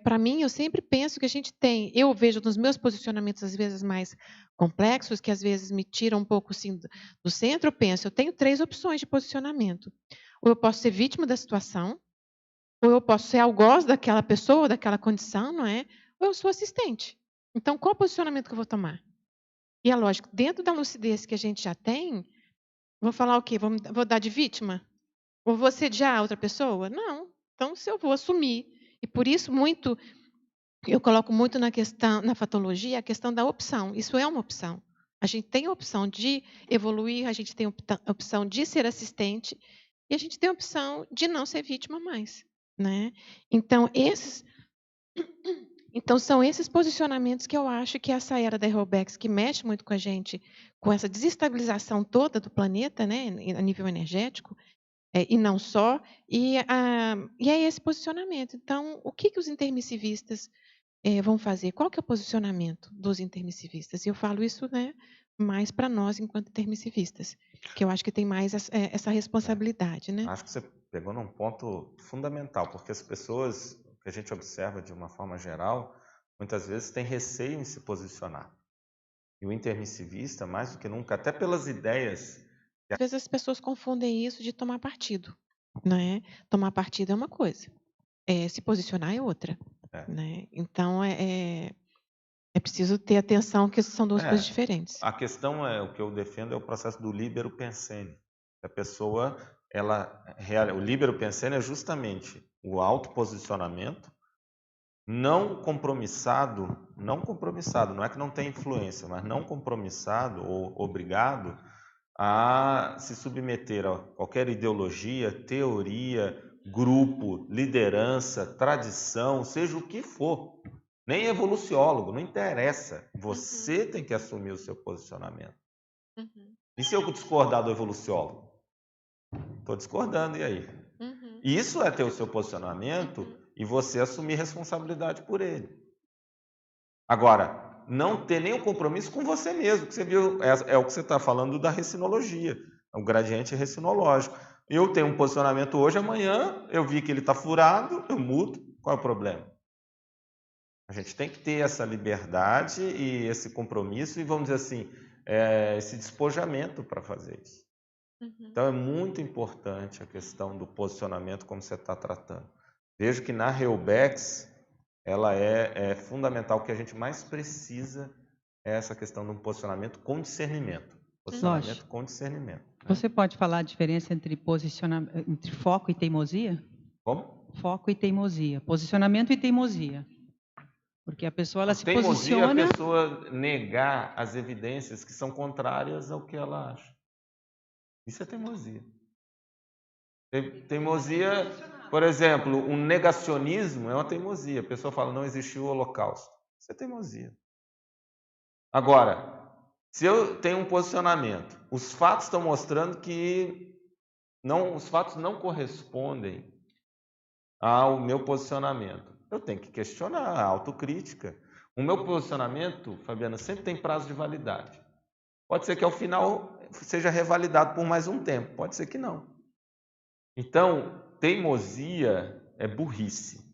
para mim, eu sempre penso que a gente eu vejo nos meus posicionamentos, às vezes, mais complexos, que às vezes me tiram um pouco assim, do centro, eu tenho 3 opções de posicionamento. Ou eu posso ser vítima da situação, ou eu posso ser algoz daquela pessoa, daquela condição, não é? Ou eu sou assistente. Então, qual o posicionamento que eu vou tomar? E é lógico, dentro da lucidez que a gente já tem, vou falar o quê? Vou dar de vítima? Ou vou sediar a outra pessoa? Não. Então, se eu vou assumir. E por isso, eu coloco muito na questão, na fatologia, a questão da opção. Isso é uma opção. A gente tem a opção de evoluir, a gente tem a opção de ser assistente, e a gente tem a opção de não ser vítima mais. Né? Então, são esses posicionamentos que eu acho que essa era da Robex, que mexe muito com a gente, com essa desestabilização toda do planeta, né, a nível energético, e não só, e é esse posicionamento. Então, o que os intermissivistas vão fazer? Qual que é o posicionamento dos intermissivistas? E eu falo isso, né, mais para nós, enquanto intermissivistas, que eu acho que tem mais essa responsabilidade. Né? Acho que você pegou num ponto fundamental, porque as pessoas, que a gente observa de uma forma geral, muitas vezes têm receio em se posicionar. E o intermissivista, mais do que nunca, até pelas ideias. Às vezes as pessoas confundem isso de tomar partido, né? Tomar partido é uma coisa, se posicionar é outra, É. né? Então é preciso ter atenção que são duas coisas diferentes. A questão o que eu defendo é o processo do libero pensene. A pessoa, o libero pensene é justamente o autoposicionamento não compromissado, não é que não tem influência, mas não compromissado ou obrigado a se submeter a qualquer ideologia, teoria, grupo, liderança, tradição, seja o que for. Nem evoluciólogo, não interessa. Você tem que assumir o seu posicionamento. E se eu discordar do evoluciólogo? Estou discordando, e aí? Isso é ter o seu posicionamento e você assumir responsabilidade por ele. Agora, não ter nenhum compromisso com você mesmo, que você viu, é o que você está falando da recinologia, o gradiente recinológico. Eu tenho um posicionamento hoje, amanhã eu vi que ele está furado, eu mudo, qual é o problema? A gente tem que ter essa liberdade e esse compromisso e, vamos dizer assim, esse despojamento para fazer isso. Então, é muito importante a questão do posicionamento como você está tratando. Vejo que na Reubex, ela é fundamental. O que a gente mais precisa é essa questão de um posicionamento com discernimento. Posicionamento Lógico. com discernimento. Né? Você pode falar a diferença entre entre foco e teimosia? Como? Foco e teimosia. Posicionamento e teimosia. Porque a pessoa ela se teimosia posiciona... é a pessoa negar as evidências que são contrárias ao que ela acha. Isso é teimosia. Teimosia, por exemplo, um negacionismo é uma teimosia. A pessoa fala, não existiu o Holocausto. Isso é teimosia. Agora, se eu tenho um posicionamento, os fatos estão mostrando que os fatos não correspondem ao meu posicionamento. Eu tenho que questionar a autocrítica. O meu posicionamento, Fabiana, sempre tem prazo de validade. Pode ser que ao final seja revalidado por mais um tempo, pode ser que não. Então, teimosia é burrice,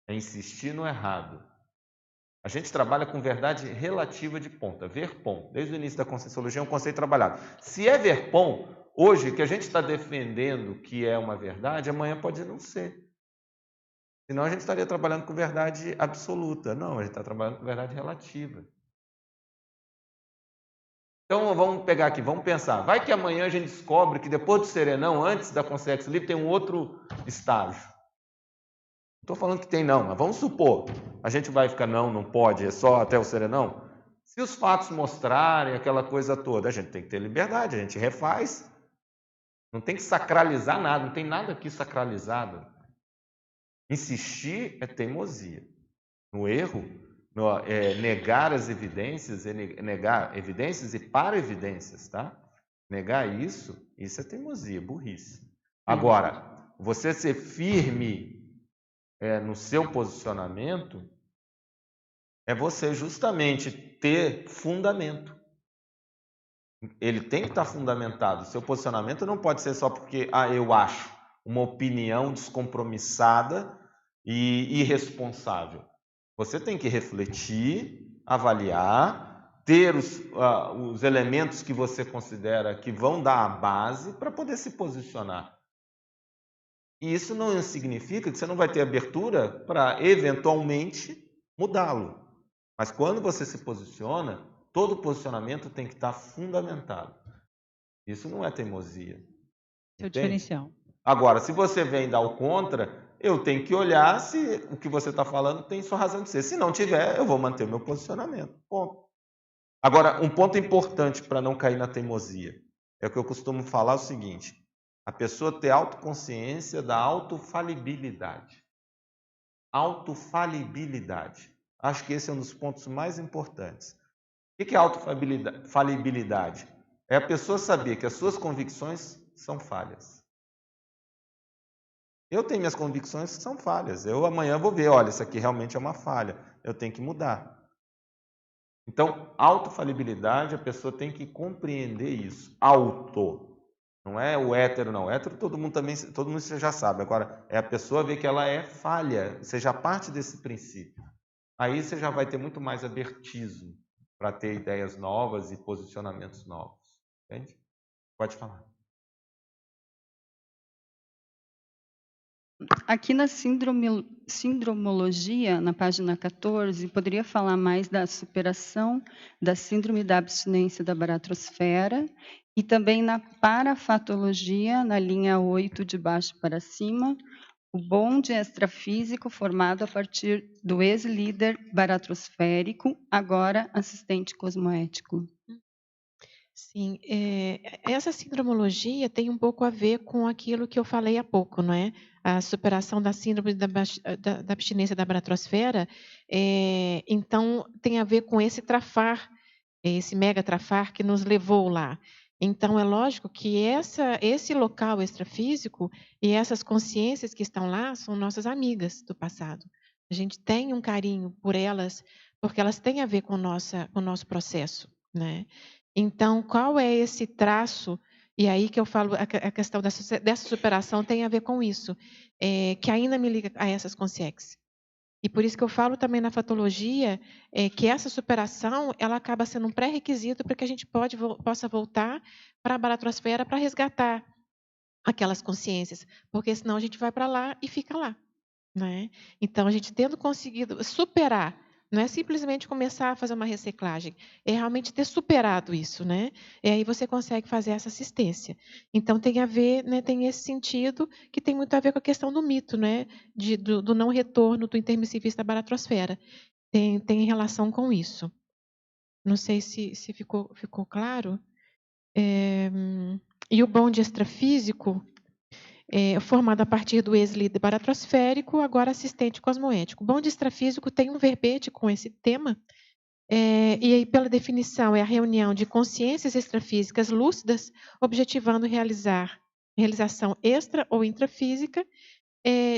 é insistir no errado. A gente trabalha com verdade relativa de ponta, verpom. Desde o início da Conscienciologia é um conceito trabalhado. Se é verpom, hoje, que a gente está defendendo que é uma verdade, amanhã pode não ser. Senão a gente estaria trabalhando com verdade absoluta. Não, a gente está trabalhando com verdade relativa. Então vamos pegar aqui, vamos pensar. Vai que amanhã a gente descobre que depois do serenão, antes da consciência livre, tem um outro estágio. Não estou falando que tem não, mas vamos supor. A gente vai ficar, não pode, é só até o serenão? Se os fatos mostrarem aquela coisa toda, a gente tem que ter liberdade, a gente refaz. Não tem que sacralizar nada, não tem nada aqui sacralizado. Insistir é teimosia. No erro, negar as evidências, negar evidências e para evidências, tá? Negar isso é teimosia, burrice. Agora, você ser firme no seu posicionamento é você justamente ter fundamento. Ele tem que estar fundamentado. O seu posicionamento não pode ser só porque eu acho, uma opinião descompromissada e irresponsável. Você tem que refletir, avaliar, ter os elementos que você considera que vão dar a base para poder se posicionar. E isso não significa que você não vai ter abertura para, eventualmente, mudá-lo. Mas quando você se posiciona, todo posicionamento tem que estar fundamentado. Isso não é teimosia. Seu diferencial. Agora, se você vem dar o contra, eu tenho que olhar se o que você está falando tem sua razão de ser. Se não tiver, eu vou manter o meu posicionamento. Ponto. Agora, um ponto importante para não cair na teimosia é o que eu costumo falar o seguinte: a pessoa ter autoconsciência da autofalibilidade. Autofalibilidade. Acho que esse é um dos pontos mais importantes. O que é autofalibilidade? É a pessoa saber que as suas convicções são falhas. Eu tenho minhas convicções que são falhas. Eu amanhã vou ver, olha, isso aqui realmente é uma falha. Eu tenho que mudar. Então, autofalibilidade, a pessoa tem que compreender isso. Auto. Não é o hétero, não. O hétero todo mundo já sabe. Agora, é a pessoa ver que ela é falha, seja parte desse princípio. Aí você já vai ter muito mais abertismo. para ter ideias novas e posicionamentos novos. Entende? Pode falar. Aqui na sindromologia, na página 14, poderia falar mais da superação da síndrome da abstinência da baratrosfera e também na parafatologia, na linha 8, de baixo para cima, o bonde extrafísico formado a partir do ex-líder baratrosférico, agora assistente cosmoético. Sim, essa sindromologia tem um pouco a ver com aquilo que eu falei há pouco, não é? A superação da síndrome da abstinência da baratrosfera, então tem a ver com esse trafar, esse mega trafar que nos levou lá. Então é lógico que esse local extrafísico e essas consciências que estão lá são nossas amigas do passado. A gente tem um carinho por elas, porque elas têm a ver com o nosso processo, né? Então, qual é esse traço? E aí que eu falo, a questão dessa superação tem a ver com isso, que ainda me liga a essas consciências. E por isso que eu falo também na fatologia, que essa superação ela acaba sendo um pré-requisito para que a gente possa voltar para a baratrosfera para resgatar aquelas consciências, porque senão a gente vai para lá e fica lá, né? Então, a gente tendo conseguido superar, não é simplesmente começar a fazer uma reciclagem, é realmente ter superado isso, né? E aí você consegue fazer essa assistência. Então, tem a ver, né, tem esse sentido que tem muito a ver com a questão do mito, né? Do não retorno do intermissivista à baratrosfera. Tem relação com isso. Não sei se ficou claro. E o bonde extrafísico, formado a partir do ex-líder baratrosférico, agora assistente cosmoético. O bonde extrafísico tem um verbete com esse tema, e aí, pela definição, é a reunião de consciências extrafísicas lúcidas, objetivando realização extra ou intrafísica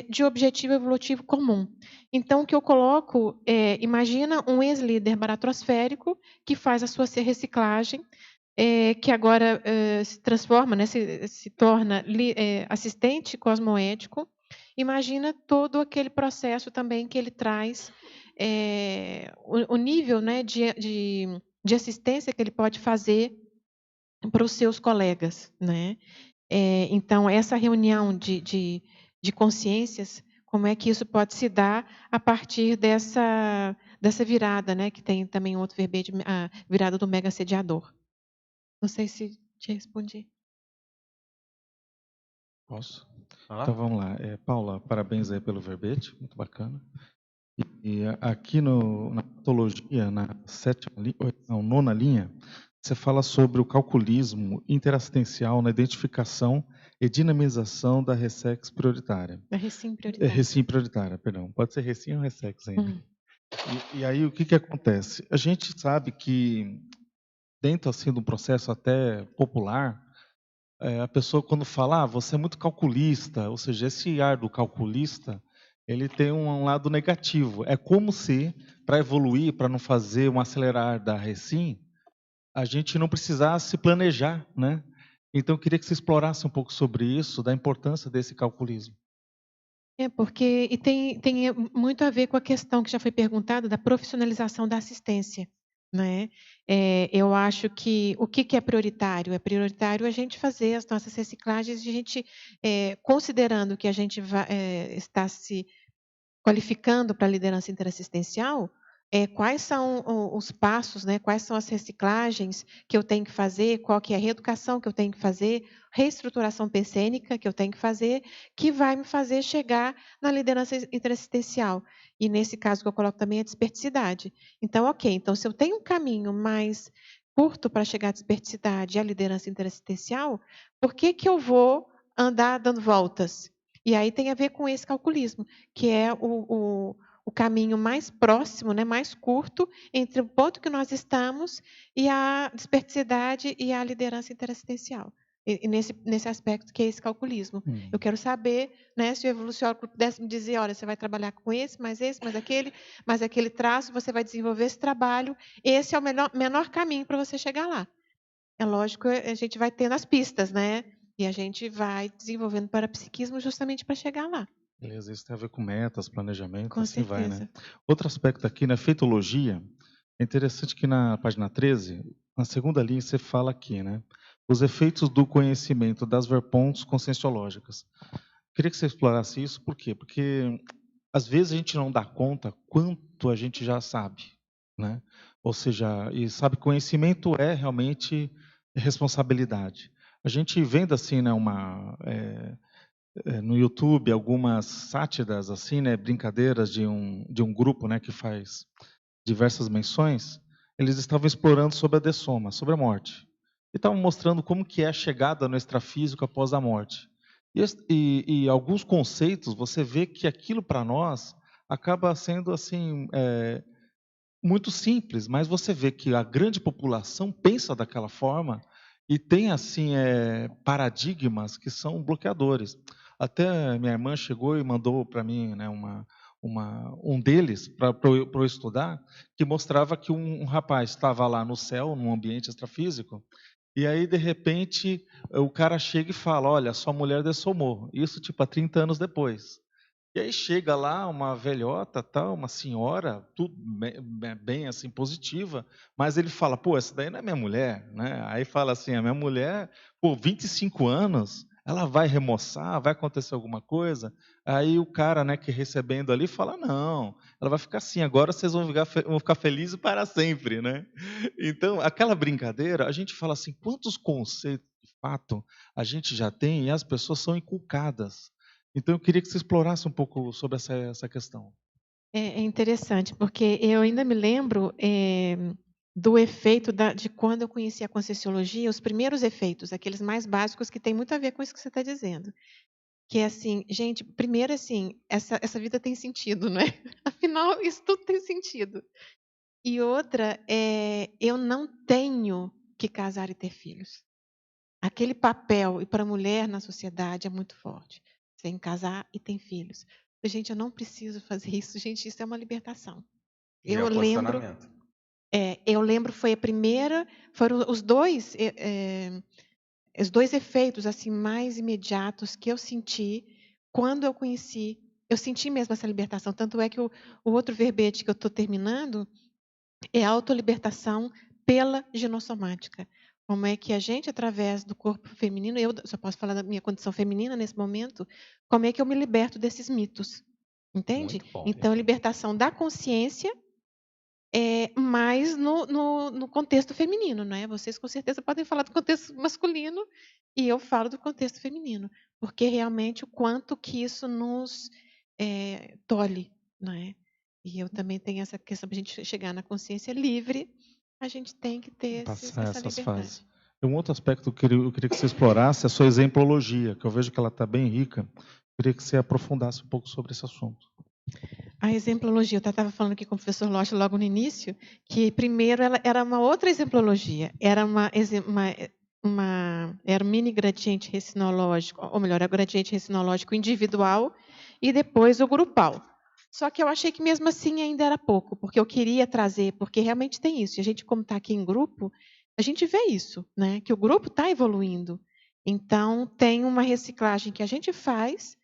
de objetivo evolutivo comum. Então, o que eu coloco imagina um ex-líder baratrosférico que faz a sua reciclagem, que agora se transforma, né, se torna assistente cosmoético. Imagina todo aquele processo também que ele traz, o nível, né, de assistência que ele pode fazer para os seus colegas, né? Então, essa reunião de consciências, como é que isso pode se dar a partir dessa virada, né, que tem também outro verbete, a virada do mega assediador. Não sei se te respondi. Posso? Olá. Então vamos lá. Paula, parabéns aí pelo verbete, muito bacana. E aqui na patologia, na nona linha, você fala sobre o calculismo interassistencial na identificação e dinamização da ressex prioritária. Da recim prioritária. Recim prioritária, perdão. Pode ser recim ou ressex ainda. E aí o que acontece? A gente sabe que dentro assim de um processo até popular, a pessoa quando fala, você é muito calculista, ou seja, esse ar do calculista, ele tem um lado negativo. É como se, para evoluir, para não fazer um acelerar da recim, a gente não precisasse planejar, né? Então, eu queria que você explorasse um pouco sobre isso, da importância desse calculismo. Porque tem muito a ver com a questão que já foi perguntada da profissionalização da assistência, né? Eu acho que o que é prioritário? É prioritário a gente fazer as nossas reciclagens, a gente, considerando que a gente está se qualificando para a liderança interassistencial, quais são os passos, né? Quais são as reciclagens que eu tenho que fazer, qual que é a reeducação que eu tenho que fazer, reestruturação pensênica que eu tenho que fazer, que vai me fazer chegar na liderança interassistencial. E nesse caso que eu coloco também a desperticidade. Então, ok, então se eu tenho um caminho mais curto para chegar à desperticidade e à liderança interassistencial, por que eu vou andar dando voltas? E aí tem a ver com esse calculismo, que é o caminho mais próximo, né, mais curto, entre o ponto que nós estamos e a desperticidade e a liderança interassistencial. E nesse aspecto que é esse calculismo. Eu quero saber, né, se o evoluciólogo pudesse me dizer, olha, você vai trabalhar com esse, mas aquele traço, você vai desenvolver esse trabalho, esse é o menor caminho para você chegar lá. É lógico, a gente vai tendo as pistas, né? E a gente vai desenvolvendo parapsiquismo justamente para chegar lá. Beleza, isso tem a ver com metas, planejamento, Com assim certeza. vai, né? Outro aspecto aqui, na feitologia, É interessante que na página 13, na segunda linha, você fala aqui, né? Os efeitos do conhecimento das verpons conscienciológicas. Queria que você explorasse isso, por quê? Porque às vezes a gente não dá conta quanto a gente já sabe, né? Ou seja, e sabe, conhecimento é realmente responsabilidade. A gente vendo assim, né, no YouTube algumas sátiras assim, né, brincadeiras de um grupo, né, que faz diversas menções, eles estavam explorando sobre a dessoma, sobre a morte. E estavam mostrando como que é a chegada no extrafísico após a morte. E alguns conceitos, você vê que aquilo para nós acaba sendo assim muito simples, mas você vê que a grande população pensa daquela forma e tem assim paradigmas que são bloqueadores. Até minha irmã chegou e mandou para mim, né, um deles para eu estudar, que mostrava que um rapaz estava lá no céu, num ambiente extrafísico, e aí, de repente, o cara chega e fala, olha, sua mulher dessomou. Isso, tipo, há 30 anos depois. E aí chega lá uma velhota, tal, uma senhora, tudo bem assim, positiva, mas ele fala, pô, essa daí não é minha mulher, né? Aí fala assim, a minha mulher, pô, 25 anos, ela vai remoçar, vai acontecer alguma coisa? Aí o cara, né, que recebendo ali, fala, não, ela vai ficar assim, agora vocês vão ficar felizes para sempre, né? Então, aquela brincadeira, a gente fala assim, quantos conceitos, de fato, a gente já tem e as pessoas são inculcadas. Então, eu queria que você explorasse um pouco sobre essa questão. É interessante, porque eu ainda me lembro do efeito de quando eu conheci a Conscienciologia, os primeiros efeitos, aqueles mais básicos que tem muito a ver com isso que você está dizendo. Que é assim, gente, primeiro assim, essa vida tem sentido, não é? Afinal, isso tudo tem sentido. E outra, eu não tenho que casar e ter filhos. Aquele papel, e para a mulher na sociedade é muito forte. Você tem que casar e tem filhos. Gente, eu não preciso fazer isso. Gente, isso é uma libertação. E é o posicionamento. Eu lembro, foi a primeira, foram os dois efeitos assim mais imediatos que eu senti quando eu conheci. Eu senti mesmo essa libertação. Tanto é que o outro verbete que eu estou terminando é a autolibertação pela ginossomática. Como é que a gente, através do corpo feminino, eu só posso falar da minha condição feminina nesse momento, como é que eu me liberto desses mitos? Entende? Muito bom. Então, libertação da consciência, mas no contexto feminino, não é? Vocês com certeza podem falar do contexto masculino e eu falo do contexto feminino, porque realmente o quanto que isso nos tolhe, não é? E eu também tenho essa questão, para a gente chegar na consciência livre, a gente tem que ter Passar essa essas liberdade. fases. Um outro aspecto que eu queria que você explorasse é a sua exemplologia, que eu vejo que ela está bem rica. Eu queria que você aprofundasse um pouco sobre esse assunto. A exemplologia, eu estava falando aqui com o professor Loche logo no início, que primeiro ela era uma outra exemplologia, era era um mini gradiente recinológico, ou melhor, era o gradiente recinológico individual e depois o grupal. Só que eu achei que mesmo assim ainda era pouco, porque eu queria trazer, porque realmente tem isso. E a gente, como está aqui em grupo, a gente vê isso, né? Que o grupo está evoluindo. Então, tem uma reciclagem que a gente faz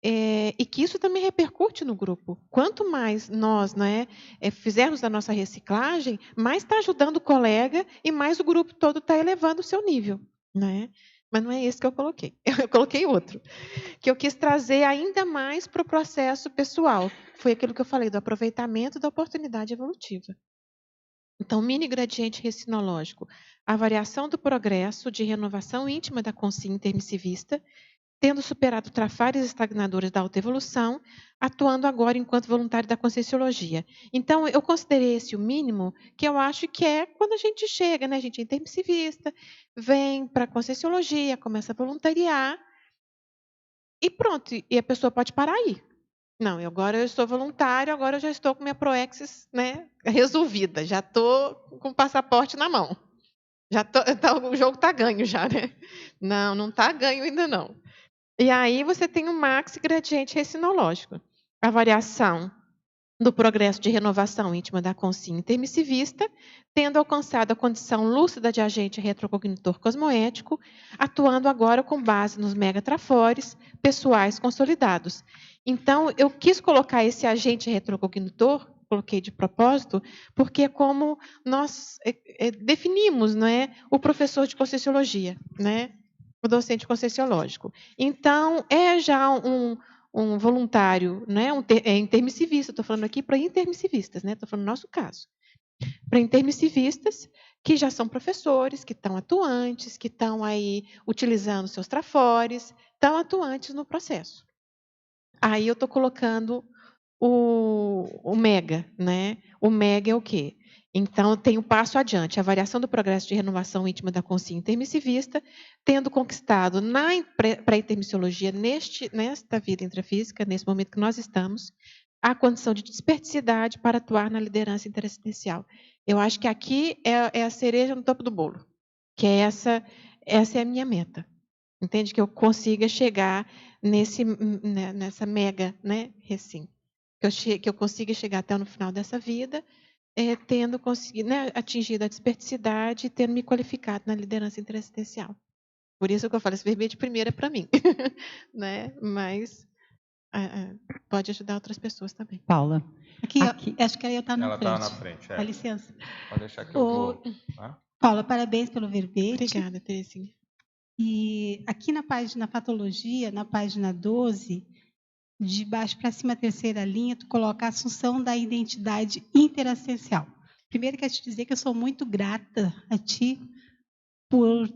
e que isso também repercute no grupo. Quanto mais nós, né, fizermos a nossa reciclagem, mais está ajudando o colega e mais o grupo todo está elevando o seu nível, né? Mas não é esse que eu coloquei. Eu coloquei outro, que eu quis trazer ainda mais para o processo pessoal. Foi aquilo que eu falei, do aproveitamento da oportunidade evolutiva. Então, mini gradiente recinológico, a variação do progresso de renovação íntima da consciência intermissivista, tendo superado trafares estagnadores da autoevolução, atuando agora enquanto voluntário da Conscienciologia. Então, eu considerei esse o mínimo, que eu acho que é quando a gente chega, né? A gente é intermissivista, vem para a Conscienciologia, começa a voluntariar, e pronto, e a pessoa pode parar aí. Não, agora eu estou voluntário, agora eu já estou com minha proexis, né, resolvida, já estou com o passaporte na mão. O jogo está ganho já, né? Não está ganho ainda não. E aí você tem um maxi gradiente recinológico. A variação do progresso de renovação íntima da consciência intermissivista, tendo alcançado a condição lúcida de agente retrocognitor cosmoético, atuando agora com base nos megatrafores pessoais consolidados. Então, eu quis colocar esse agente retrocognitor coloquei de propósito, porque é como nós definimos, não é, o professor de Conscienciologia, né, o docente conscienciológico. Então, é já um voluntário, né, intermissivista, estou falando aqui para intermissivistas, né, estou falando no nosso caso. Para intermissivistas que já são professores, que estão atuantes, que estão aí utilizando seus trafores, estão atuantes no processo. Aí eu estou colocando o mega, né? O mega é o quê? Então, tem um passo adiante, a variação do progresso de renovação íntima da consciência intermissivista, tendo conquistado na pré-intermissiologia, nesta vida intrafísica, nesse momento que nós estamos, a condição de desperticidade para atuar na liderança interassistencial. Eu acho que aqui é a cereja no topo do bolo, que é essa é a minha meta. Entende? Que eu consiga chegar nessa mega, né, recim. Que eu consiga chegar até no final dessa vida, tendo conseguido, né, atingido a desperticidade e tendo me qualificado na liderança interassistencial. Por isso que eu falo, esse verbete de primeira é para mim. Né? Mas pode ajudar outras pessoas também. Paula. Aqui. Acho que ela está na frente. Ela está na frente, Dá licença. Pode deixar que eu vou. Paula, parabéns pelo verbete. Obrigada, Terezinha. E aqui na página Patologia, na página 12, de baixo para cima, a terceira linha, tu coloca a assunção da identidade interassistencial. Primeiro, quero te dizer que eu sou muito grata a ti por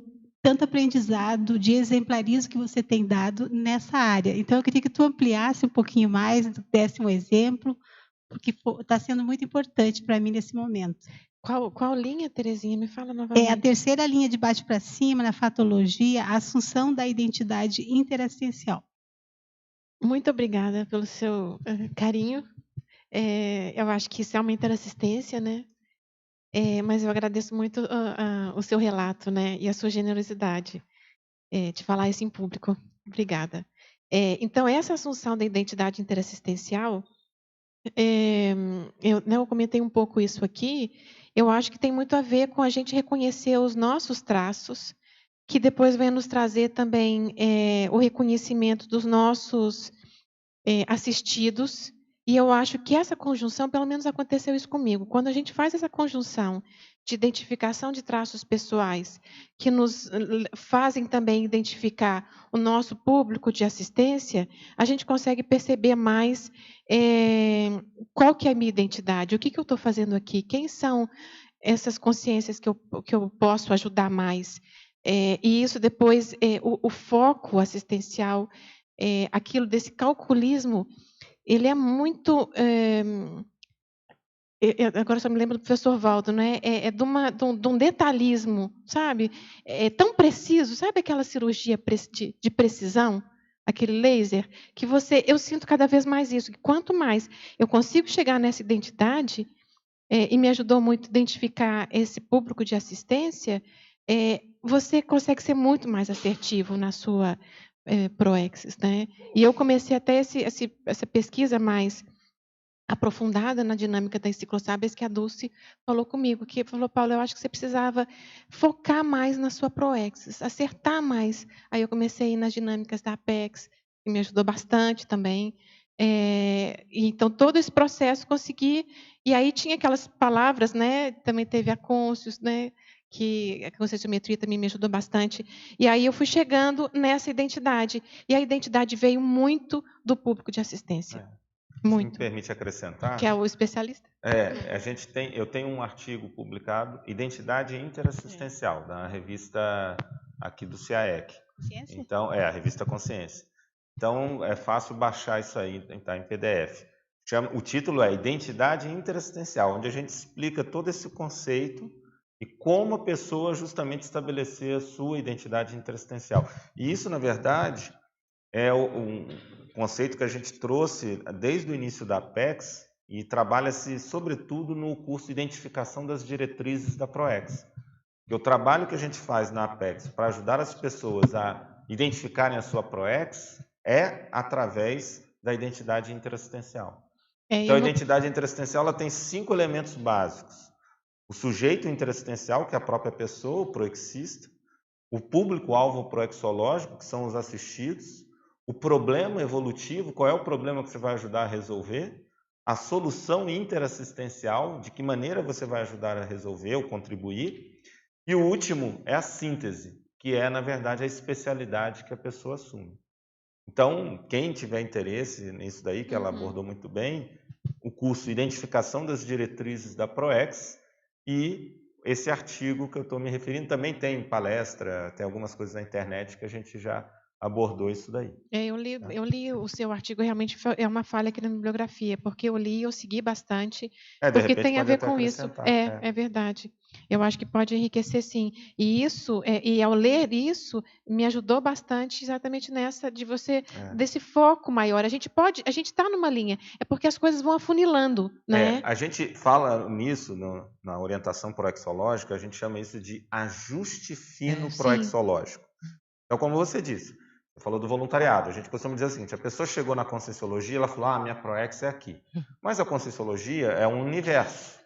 tanto aprendizado de exemplarismo que você tem dado nessa área. Então, eu queria que tu ampliasse um pouquinho mais, desse um exemplo, porque está sendo muito importante para mim nesse momento. Qual linha, Terezinha? Me fala novamente. É a terceira linha de baixo para cima, na fatologia, a assunção da identidade interassistencial. Muito obrigada pelo seu carinho. Eu acho que isso é uma interassistência, né? Mas eu agradeço muito o seu relato, né? E a sua generosidade de falar isso em público. Obrigada. Então, essa assunção da identidade interassistencial, eu comentei um pouco isso aqui, eu acho que tem muito a ver com a gente reconhecer os nossos traços, que depois vem nos trazer também o reconhecimento dos nossos assistidos. E eu acho que essa conjunção, pelo menos aconteceu isso comigo, quando a gente faz essa conjunção de identificação de traços pessoais, que nos fazem também identificar o nosso público de assistência, a gente consegue perceber mais qual que é a minha identidade, o que eu estou fazendo aqui, quem são essas consciências que eu posso ajudar mais. E isso depois, o foco assistencial, aquilo desse calculismo, ele é muito... agora só me lembro do professor Valdo, né? De um detalhismo, sabe? É tão preciso, sabe aquela cirurgia de precisão, aquele laser, que eu sinto cada vez mais isso, que quanto mais eu consigo chegar nessa identidade, e me ajudou muito a identificar esse público de assistência, você consegue ser muito mais assertivo na sua proexis, né? E eu comecei até essa pesquisa mais aprofundada na dinâmica das ciclosábias, que a Dulce falou comigo, que falou, Paulo, eu acho que você precisava focar mais na sua proexis, acertar mais. Aí eu comecei a ir nas dinâmicas da Apex, que me ajudou bastante também. Então, todo esse processo consegui... E aí tinha aquelas palavras, né? Também teve a Conscius, né? Que a conscienciometria também me ajudou bastante. E aí eu fui chegando nessa identidade. E a identidade veio muito do público de assistência. Muito. Se me permite acrescentar. Que é o especialista? Eu tenho um artigo publicado, Identidade Interassistencial, da revista aqui do CAEC. Consciência? Então, a revista Consciência. Então, é fácil baixar isso aí, está em PDF. O título é Identidade Interassistencial, onde a gente explica todo esse conceito e como a pessoa justamente estabelecer a sua identidade interassistencial. E isso, na verdade, é um conceito que a gente trouxe desde o início da Apex e trabalha-se, sobretudo, no curso Identificação das Diretrizes da ProEx. O trabalho que a gente faz na Apex para ajudar as pessoas a identificarem a sua ProEx é através da identidade interassistencial. Então, a identidade interassistencial ela tem 5 elementos básicos. O sujeito interassistencial, que é a própria pessoa, o proexista. O público-alvo proexológico, que são os assistidos. O problema evolutivo, qual é o problema que você vai ajudar a resolver? a solução interassistencial, de que maneira você vai ajudar a resolver ou contribuir. E o último é a síntese, que é, na verdade, a especialidade que a pessoa assume. Então, quem tiver interesse nisso daí, que ela abordou muito bem, o curso Identificação das Diretrizes da ProEx e esse artigo que eu estou me referindo, também tem palestra, tem algumas coisas na internet que a gente já abordou isso daí. Eu li o seu artigo, realmente é uma falha aqui na bibliografia, porque eu li, eu segui bastante, De porque repente tem a pode ver até com isso. acrescentar. É verdade. Eu acho que pode enriquecer, sim. E isso, e ao ler isso, me ajudou bastante exatamente nessa de você, desse foco maior. A gente está numa linha, é porque as coisas vão afunilando, né? A gente fala nisso na orientação proexológica, a gente chama isso de ajuste fino proexológico. Então, como você disse, você falou do voluntariado, a gente costuma dizer o seguinte, a pessoa chegou na Conscienciologia, ela falou, minha ProEx é aqui. Mas a Conscienciologia é um universo.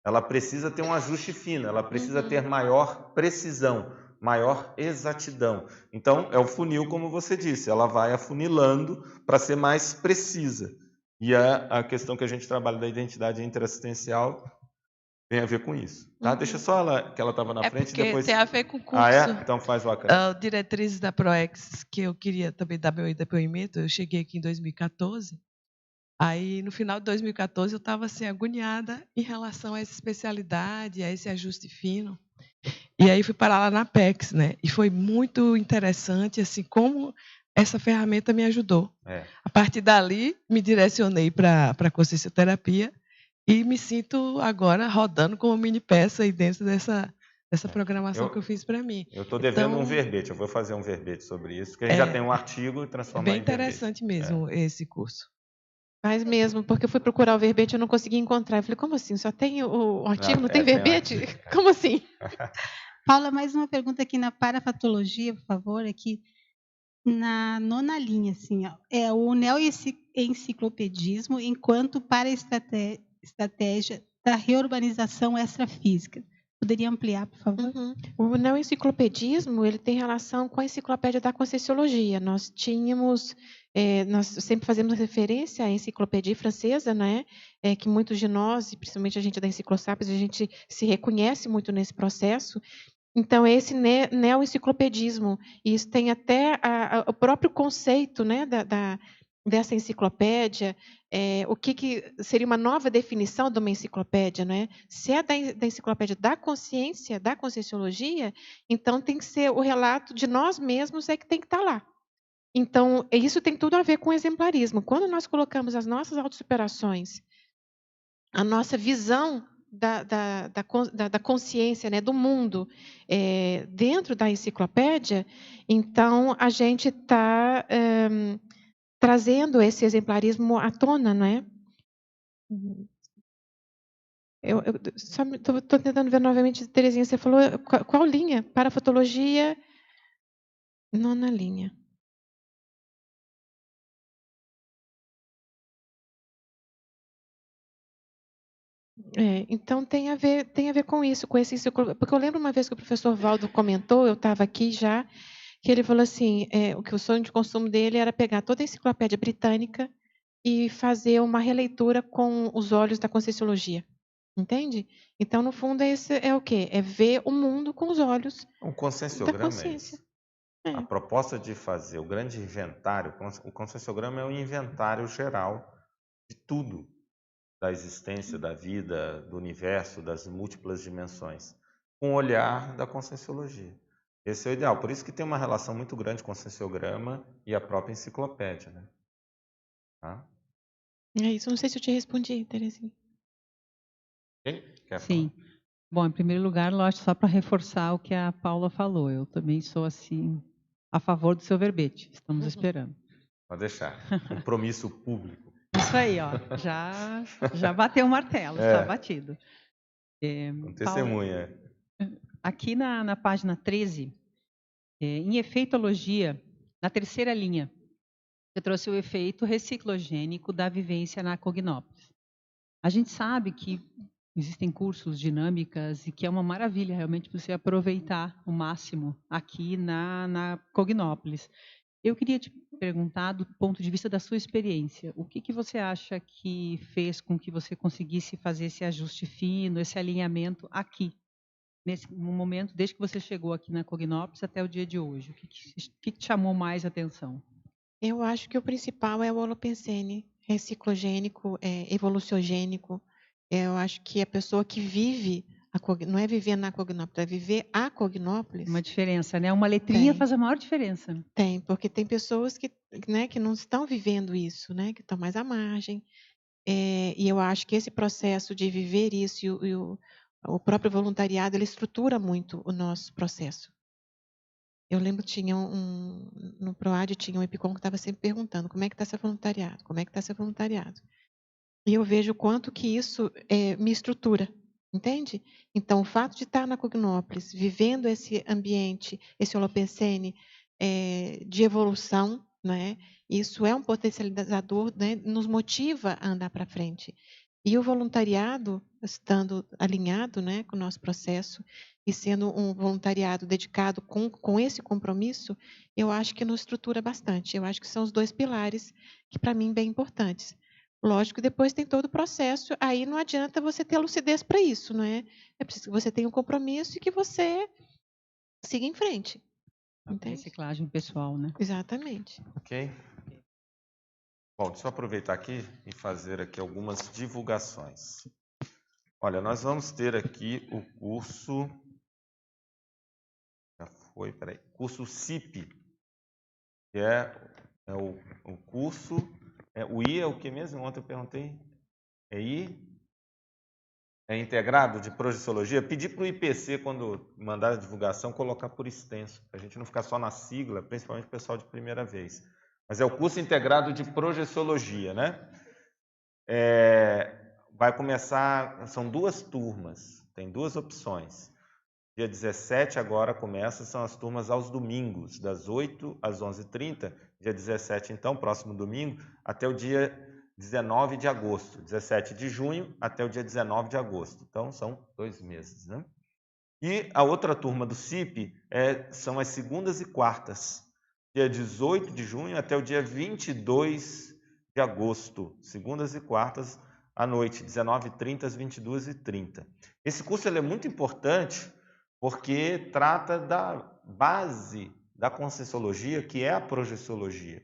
Ela precisa ter um ajuste fino, ela precisa ter maior precisão, maior exatidão. Então, é o funil, como você disse, ela vai afunilando para ser mais precisa. E a questão que a gente trabalha da identidade interassistencial tem a ver com isso. Tá? Deixa só ela, que ela estava na frente. Porque Depois... tem a ver com o curso. Então faz o acréscimo. Diretrizes da ProEx, que eu queria também dar meu depoimento. Eu cheguei aqui em 2014. Aí, no final de 2014, eu estava assim, agoniada em relação a essa especialidade, a esse ajuste fino. E aí fui parar lá na PEX, né? E foi muito interessante, assim, como essa ferramenta me ajudou. A partir dali, me direcionei para a consciencioterapia e me sinto agora rodando como mini peça aí dentro dessa programação que eu fiz para mim. Eu estou devendo um verbete, eu vou fazer um verbete sobre isso, porque a gente já tem um artigo e transformar em verbete. É bem interessante mesmo esse curso. Faz mesmo, porque eu fui procurar o verbete e eu não consegui encontrar. Eu falei, como assim? Só tem o artigo, não tem verbete? Como assim? Paula, mais uma pergunta aqui na parafatologia, por favor, aqui na nona linha, assim, ó, é o neoenciclopedismo enquanto para estratégia da reurbanização extrafísica. Poderia ampliar, por favor? O neoenciclopedismo, ele tem relação com a enciclopédia da Conscienciologia. Nós sempre fazemos referência à enciclopédia francesa, né? Que muitos de nós, e principalmente a gente da Enciclosapiens, a gente se reconhece muito nesse processo. Então, esse neoenciclopedismo, e isso tem até o próprio conceito, né, dessa enciclopédia, o que seria uma nova definição de uma enciclopédia, né? Se é da enciclopédia da consciência, da conscienciologia, então tem que ser o relato de nós mesmos que tem que estar lá. Então, isso tem tudo a ver com o exemplarismo. Quando nós colocamos as nossas autossuperações, a nossa visão da consciência, né, do mundo, dentro da enciclopédia, então a gente está trazendo esse exemplarismo à tona, não é? Eu só estou tentando ver novamente, Terezinha, você falou qual linha? Parafatologia, nona linha. Então tem a ver com isso, com esse enciclopédia. Porque eu lembro uma vez que o professor Valdo comentou, eu estava aqui já, que ele falou assim, que o sonho de consumo dele era pegar toda a enciclopédia britânica e fazer uma releitura com os olhos da Conscienciologia. Entende? Então, no fundo, esse é o quê? É ver o mundo com os olhos da consciência. A proposta de fazer o grande inventário, o conscienciograma é um inventário geral de tudo, da existência, da vida, do universo, das múltiplas dimensões, com o olhar da conscienciologia. Esse é o ideal. Por isso que tem uma relação muito grande com o conscienciograma e a própria enciclopédia, né? Tá? É isso. Não sei se eu te respondi, Terezinha. Sim. Bom, em primeiro lugar, lógico, só para reforçar o que a Paula falou, eu também sou assim a favor do seu verbete. Estamos esperando. Pode deixar. Compromisso público. Isso aí, ó. Já bateu o martelo, está batido. Testemunha. Paula, aqui na página 13, em efeitologia, na terceira linha, você trouxe o efeito reciclogênico da vivência na Cognópolis. A gente sabe que existem cursos, dinâmicas, e que é uma maravilha realmente você aproveitar o máximo aqui na Cognópolis. Eu queria perguntar do ponto de vista da sua experiência. O que você acha que fez com que você conseguisse fazer esse ajuste fino, esse alinhamento aqui, no momento, desde que você chegou aqui na Cognópolis até o dia de hoje? O que te chamou mais atenção? Eu acho que o principal é o holopensene, reciclogênico, evoluciogênico. Eu acho que a pessoa que vive, não é viver na Cognópolis, é viver a Cognópolis. Uma diferença, né? Uma letrinha faz a maior diferença. Tem, porque tem pessoas que, né, que não estão vivendo isso, né, que estão mais à margem. E eu acho que esse processo de viver isso e o próprio voluntariado, ele estrutura muito o nosso processo. Eu lembro que tinha no PROAD tinha um EPICOM que estava sempre perguntando como é que está seu voluntariado, como é que está seu voluntariado. E eu vejo o quanto que isso me estrutura, entende? Então, o fato de estar na Cognópolis, vivendo esse ambiente, esse holopensene de evolução, né? Isso é um potencializador, né? Nos motiva a andar para frente. E o voluntariado, estando alinhado, né, com o nosso processo e sendo um voluntariado dedicado com esse compromisso, eu acho que nos estrutura bastante. Eu acho que são os dois pilares que, para mim, bem importantes. Lógico, depois tem todo o processo, aí não adianta você ter lucidez para isso, não é? É preciso que você tenha um compromisso e que você siga em frente. Reciclagem pessoal, né? Exatamente. Ok. Bom, deixa eu aproveitar aqui e fazer aqui algumas divulgações. Olha, nós vamos ter aqui o curso... Já foi, peraí. Curso CIP, que é o curso... o I é o que mesmo? Ontem eu perguntei. É I? É integrado de projeciologia? Pedi para o IPC, quando mandar a divulgação, colocar por extenso, para a gente não ficar só na sigla, principalmente o pessoal de primeira vez. Mas é o curso integrado de projeciologia, né? Vai começar, são 2 turmas, tem 2 opções. Dia 17 agora começa, são as turmas aos domingos, das 8 às 11h30. Dia 17, então, próximo domingo, até o dia 19 de agosto. 17 de junho até o dia 19 de agosto. Então, são 2 meses, né? E a outra turma do CIP são as segundas e quartas. Dia 18 de junho até o dia 22 de agosto. Segundas e quartas à noite, 19h30 às 22h30. Esse curso é muito importante porque trata da base da Conscienciologia, que é a projeciologia.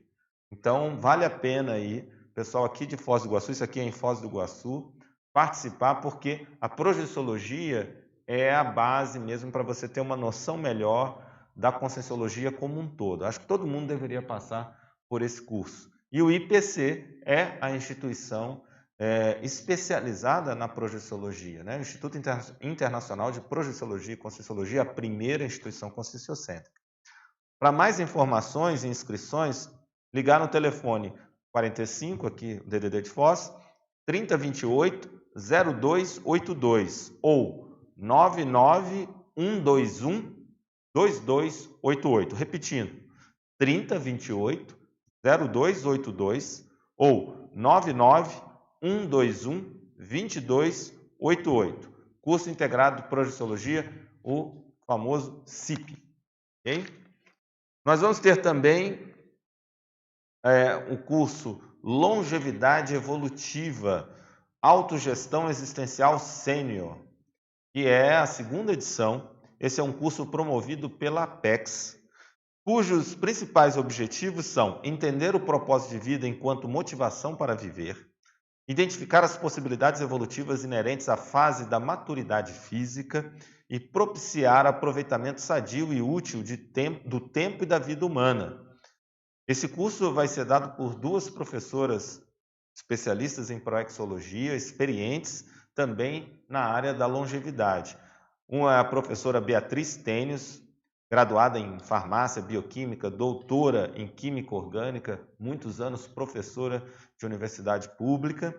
Então, vale a pena aí, pessoal aqui de Foz do Iguaçu, isso aqui é em Foz do Iguaçu, participar, porque a projeciologia é a base mesmo para você ter uma noção melhor da Conscienciologia como um todo. Acho que todo mundo deveria passar por esse curso. E o IPC é a instituição especializada na projeciologia, né? O Instituto Internacional de Projeciologia e Conscienciologia, a primeira instituição conscienciocêntrica. Para mais informações e inscrições, ligar no telefone 45, aqui o DDD de Foz, 3028 0282 ou 99121 2288. Repetindo, 3028 0282 ou 99121 2288. Curso integrado de projeciologia, o famoso CIP. Okay? Nós vamos ter também o curso Longevidade Evolutiva, Autogestão Existencial Sênior, que é a 2ª edição. Esse é um curso promovido pela Apex, cujos principais objetivos são entender o propósito de vida enquanto motivação para viver, identificar as possibilidades evolutivas inerentes à fase da maturidade física e propiciar aproveitamento sadio e útil do tempo e da vida humana. Esse curso vai ser dado por 2 professoras especialistas em proexologia, experientes também na área da longevidade. Uma é a professora Beatriz Tênios, graduada em farmácia, bioquímica, doutora em química orgânica, muitos anos professora de universidade pública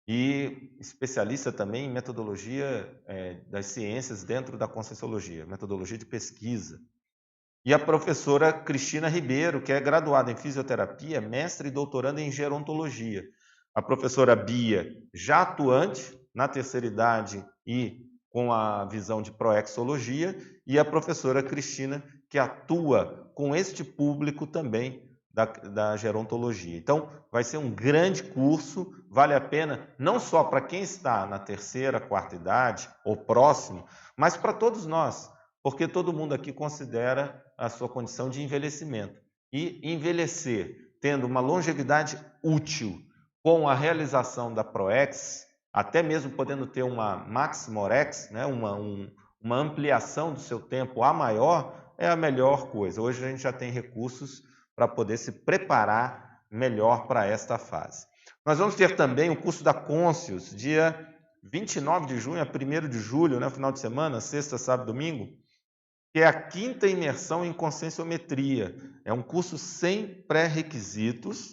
e especialista também em metodologia das ciências dentro da Conscienciologia, metodologia de pesquisa. E a professora Cristina Ribeiro, que é graduada em fisioterapia, mestre e doutoranda em gerontologia. A professora Bia, já atuante na terceira idade e com a visão de proexologia, e a professora Cristina, que atua com este público também da gerontologia. Então, vai ser um grande curso, vale a pena, não só para quem está na terceira, quarta idade, ou próximo, mas para todos nós, porque todo mundo aqui considera a sua condição de envelhecimento. E envelhecer, tendo uma longevidade útil, com a realização da PROEX, até mesmo podendo ter uma Maximorex, né, uma ampliação do seu tempo a maior, é a melhor coisa. Hoje a gente já tem recursos para poder se preparar melhor para esta fase. Nós vamos ter também o curso da Conscius, dia 29 de junho a 1º de julho, né, final de semana, sexta, sábado, domingo, que é a 5ª imersão em conscienciometria. É um curso sem pré-requisitos,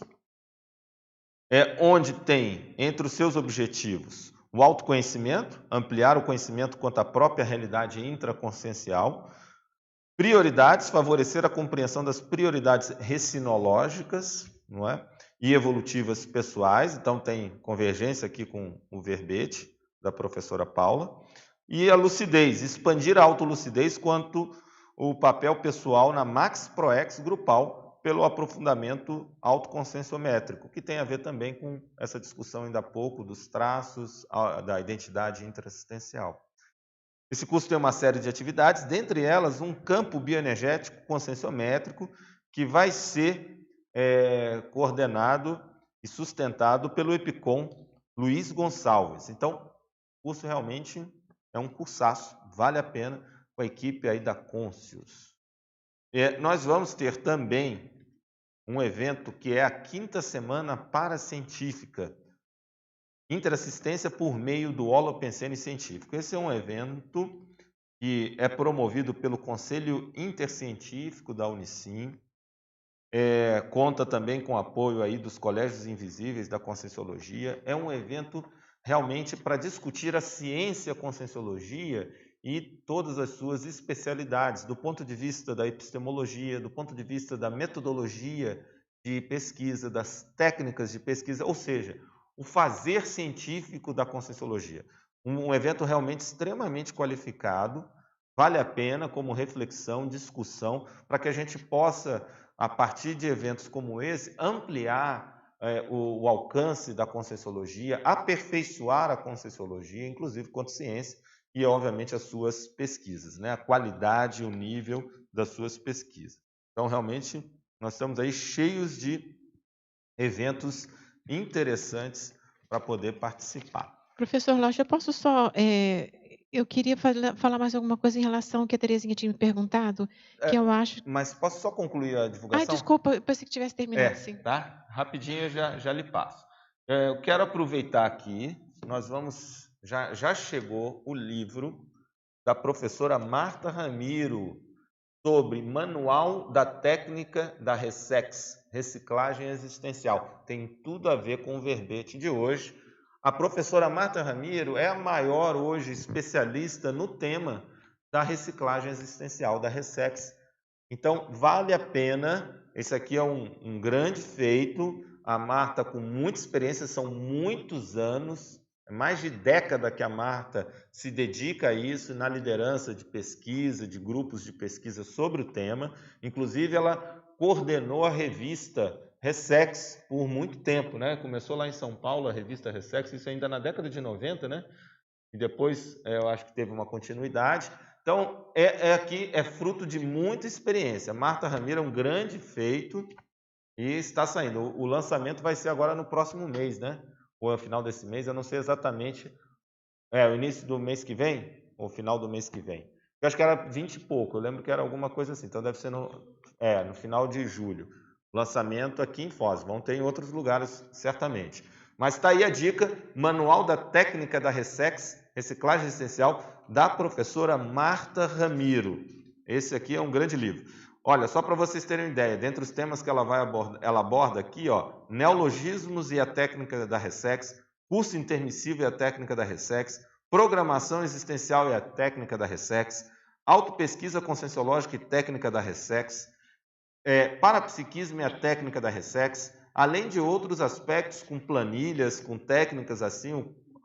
onde tem, entre os seus objetivos, o autoconhecimento, ampliar o conhecimento quanto à própria realidade intraconsciencial, prioridades, favorecer a compreensão das prioridades recinológicas, não é? E evolutivas pessoais, então tem convergência aqui com o verbete da professora Paula, e a lucidez, expandir a autolucidez quanto o papel pessoal na Max ProEx grupal pelo aprofundamento autoconscienciométrico, que tem a ver também com essa discussão ainda há pouco dos traços da identidade intraassistencial. Esse curso tem uma série de atividades, dentre elas um campo bioenergético conscienciométrico que vai ser coordenado e sustentado pelo EPICOM Luiz Gonçalves. Então, o curso realmente é um cursaço, vale a pena, com a equipe aí da Conscius. Nós vamos ter também um evento que é a 5ª Semana Paracientífica, Interassistência por meio do Holopensene Científico. Esse é um evento que é promovido pelo Conselho Intercientífico da Unicim, conta também com o apoio aí dos Colégios Invisíveis da Conscienciologia. É um evento realmente para discutir a ciência conscienciologia e todas as suas especialidades, do ponto de vista da epistemologia, do ponto de vista da metodologia de pesquisa, das técnicas de pesquisa, ou seja, o fazer científico da conscienciologia. Um evento realmente extremamente qualificado, vale a pena como reflexão, discussão, para que a gente possa, a partir de eventos como esse, ampliar o alcance da conscienciologia, aperfeiçoar a conscienciologia, inclusive quanto ciência, e, obviamente, as suas pesquisas, né? A qualidade e o nível das suas pesquisas. Então, realmente, nós estamos aí cheios de eventos interessantes para poder participar. Professor Lauch, eu posso só... eu queria falar mais alguma coisa em relação ao que a Terezinha tinha me perguntado, que eu acho... Mas posso só concluir a divulgação? Desculpa, eu pensei que tivesse terminado, sim. Tá? Rapidinho eu já lhe passo. Eu quero aproveitar aqui, nós vamos... Já chegou o livro da professora Marta Ramiro, sobre Manual da Técnica da RESEX, Reciclagem Existencial. Tem tudo a ver com o verbete de hoje. A professora Marta Ramiro é a maior hoje especialista no tema da reciclagem existencial, da RESEX. Então, vale a pena. Esse aqui é um grande feito. A Marta, com muita experiência, são muitos anos, mais de década que a Marta se dedica a isso, na liderança de pesquisa, de grupos de pesquisa sobre o tema. Inclusive, ela coordenou a revista RESEX por muito tempo, né? Começou lá em São Paulo a revista RESEX, isso ainda na década de 90, né? E depois eu acho que teve uma continuidade. Então, aqui é fruto de muita experiência. Marta Ramiro é um grande feito e está saindo. O lançamento vai ser agora no próximo mês, né? Ou ao final desse mês, eu não sei exatamente, o início do mês que vem, ou final do mês que vem. Eu acho que era 20 e pouco, eu lembro que era alguma coisa assim, então deve ser no final de julho. Lançamento aqui em Foz, vão ter em outros lugares, certamente. Mas está aí a dica, Manual da Técnica da RESEX, Reciclagem Essencial, da professora Marta Ramiro. Esse aqui é um grande livro. Olha, só para vocês terem uma ideia, dentre os temas que ela aborda aqui, neologismos e a técnica da RESEX, curso intermissivo e a técnica da RESEX, programação existencial e a técnica da RESEX, autopesquisa conscienciológica e técnica da RESEX, parapsiquismo e a técnica da RESEX, além de outros aspectos com planilhas, com técnicas assim,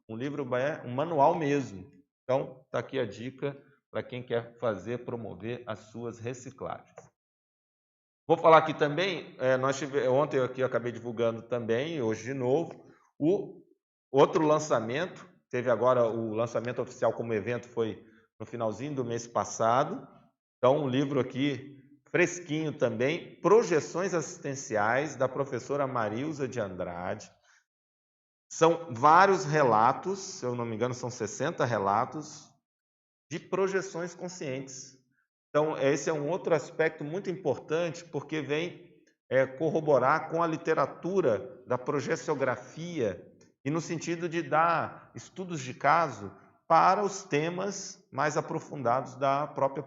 um livro um manual mesmo. Então, está aqui a dica para quem quer promover as suas reciclagens. Vou falar aqui também, ontem aqui eu acabei divulgando também, hoje de novo, o outro lançamento, teve agora o lançamento oficial como evento, foi no finalzinho do mês passado. Então, um livro aqui fresquinho também, Projeções Assistenciais, da professora Marilza de Andrade. São vários relatos, se eu não me engano, são 60 relatos de projeções conscientes. Então, esse é um outro aspecto muito importante, porque vem corroborar com a literatura da projeciografia e no sentido de dar estudos de caso para os temas mais aprofundados da própria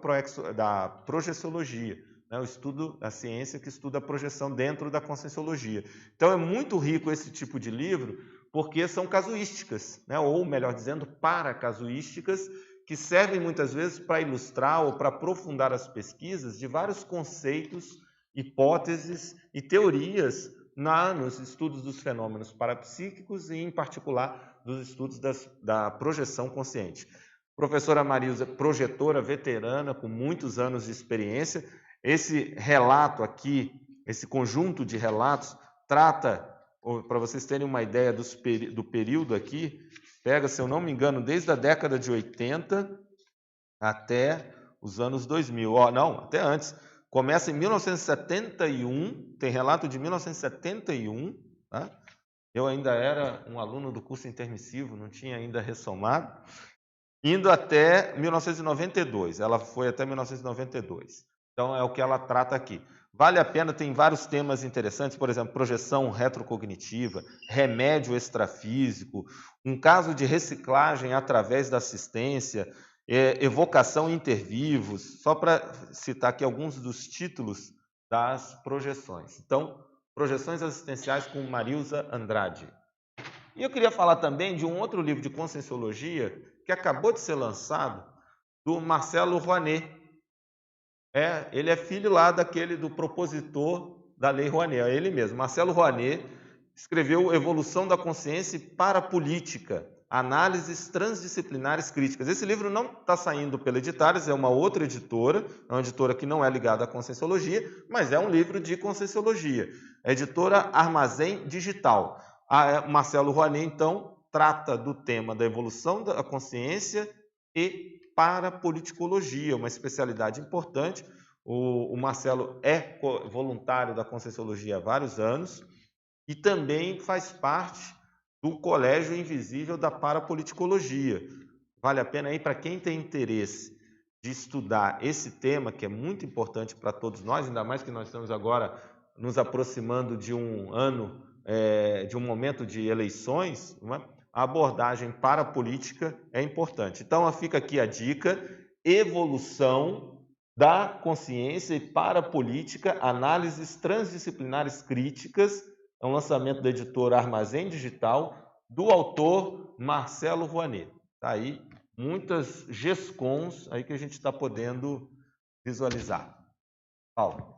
projeciologia, né? O estudo, a ciência que estuda a projeção dentro da conscienciologia. Então, é muito rico esse tipo de livro, porque são casuísticas, né? Ou, melhor dizendo, paracasuísticas, que servem muitas vezes para ilustrar ou para aprofundar as pesquisas de vários conceitos, hipóteses e teorias nos estudos dos fenômenos parapsíquicos e, em particular, dos estudos da projeção consciente. Professora Marilza, projetora veterana, com muitos anos de experiência. Esse relato aqui, esse conjunto de relatos, trata, para vocês terem uma ideia do período aqui, pega, se eu não me engano, desde a década de 80 até os anos 2000. Não, até antes. Começa em 1971, tem relato de 1971, tá? Eu ainda era um aluno do curso intermissivo, não tinha ainda ressomado, indo até 1992. Ela foi até 1992. Então, é o que ela trata aqui. Vale a pena, tem vários temas interessantes, por exemplo, projeção retrocognitiva, remédio extrafísico, um caso de reciclagem através da assistência, evocação intervivos, só para citar aqui alguns dos títulos das projeções. Então, Projeções Assistenciais com Marilza Andrade. E eu queria falar também de um outro livro de conscienciologia que acabou de ser lançado, do Marcelo Rouanet. Ele é filho lá do propositor da Lei Rouanet, é ele mesmo. Marcelo Rouanet escreveu Evolução da Consciência e Parapolítica, Análises Transdisciplinares Críticas. Esse livro não está saindo pela Editares, é uma outra editora, é uma editora que não é ligada à Conscienciologia, mas é um livro de Conscienciologia. É a editora Armazém Digital. Marcelo Rouanet, então, trata do tema da evolução da consciência e parapoliticologia, uma especialidade importante. O Marcelo é voluntário da Conscienciologia há vários anos e também faz parte do Colégio Invisível da Parapoliticologia. Vale a pena aí para quem tem interesse de estudar esse tema, que é muito importante para todos nós, ainda mais que nós estamos agora nos aproximando de um ano, de um momento de eleições, não é? A abordagem parapolítica é importante. Então, fica aqui a dica: Evolução da Consciência e Parapolítica, Análises Transdisciplinares Críticas. É um lançamento da editora Armazém Digital, do autor Marcelo Rouanet. Está aí muitas GESCONs aí que a gente está podendo visualizar. Paulo.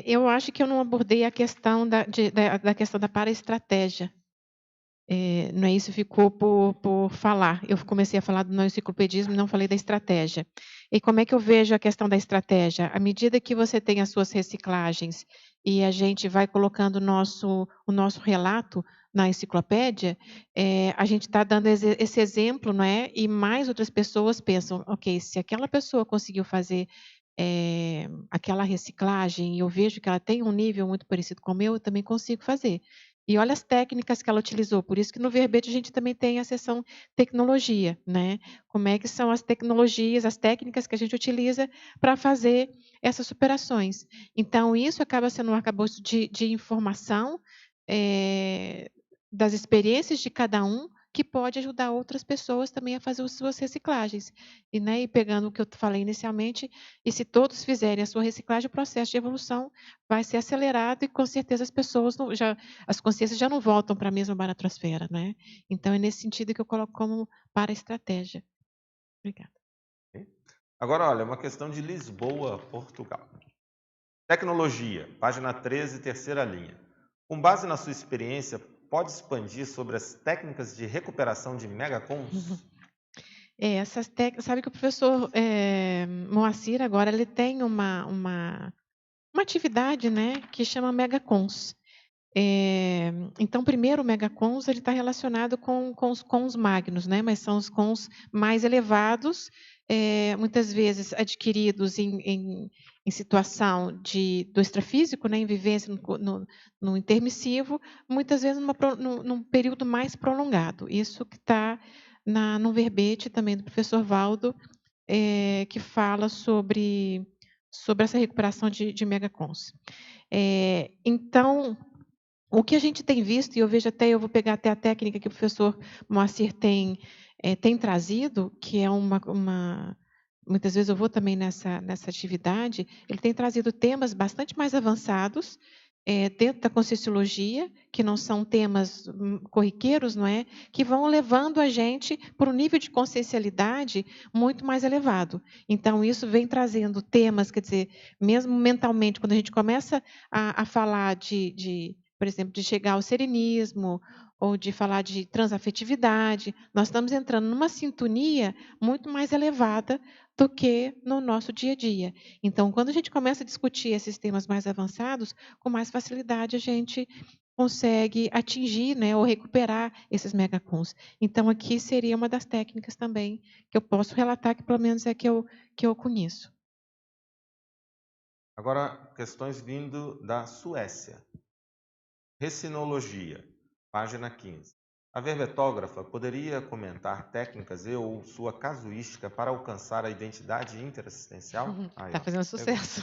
Eu acho que eu não abordei a questão da questão da paraestratégia. Não é isso, ficou por falar. Eu comecei a falar do enciclopedismo e não falei da estratégia. E como é que eu vejo a questão da estratégia? À medida que você tem as suas reciclagens e a gente vai colocando o nosso relato na enciclopédia, a gente está dando esse exemplo, não é? E mais outras pessoas pensam, ok, se aquela pessoa conseguiu fazer aquela reciclagem e eu vejo que ela tem um nível muito parecido com o meu, eu também consigo fazer. E olha as técnicas que ela utilizou, por isso que no verbete a gente também tem a seção tecnologia, né? Como é que são as tecnologias, as técnicas que a gente utiliza para fazer essas superações. Então, isso acaba sendo um arcabouço de informação das experiências de cada um, que pode ajudar outras pessoas também a fazer as suas reciclagens. E pegando o que eu falei inicialmente, e se todos fizerem a sua reciclagem, o processo de evolução vai ser acelerado e, com certeza, as consciências já não voltam para a mesma baratrosfera, né? Então, é nesse sentido que eu coloco como para-estratégia. Obrigada. Agora, olha, uma questão de Lisboa, Portugal. Tecnologia, página 13, terceira linha. Com base na sua experiência, pode expandir sobre as técnicas de recuperação de megacons? Essas técnicas, sabe que o professor Moacir agora ele tem uma uma atividade, né, que chama Megacons. Então, primeiro, o Megacons ele está relacionado com os cons magnos, né, mas são os cons mais elevados, muitas vezes adquiridos em situação do extrafísico, né, em vivência no intermissivo, muitas vezes num período mais prolongado. Isso que está no verbete também do professor Valdo, que fala sobre essa recuperação de megacons. Então, o que a gente tem visto, e eu vejo até, eu vou pegar até a técnica que o professor Moacir tem trazido, que é muitas vezes eu vou também nessa atividade, ele tem trazido temas bastante mais avançados, dentro da Conscienciologia, que não são temas corriqueiros, não é? Que vão levando a gente para um nível de consciencialidade muito mais elevado. Então, isso vem trazendo temas, quer dizer, mesmo mentalmente, quando a gente começa a falar por exemplo, de chegar ao serenismo, ou de falar de transafetividade, nós estamos entrando numa sintonia muito mais elevada do que no nosso dia a dia. Então, quando a gente começa a discutir esses temas mais avançados, com mais facilidade a gente consegue atingir, né, ou recuperar esses megacons. Então, aqui seria uma das técnicas também que eu posso relatar, que pelo menos é que eu conheço. Agora, questões vindo da Suécia. Recinologia, página 15. A verbetógrafa poderia comentar técnicas ou sua casuística para alcançar a identidade interassistencial? Está fazendo sucesso.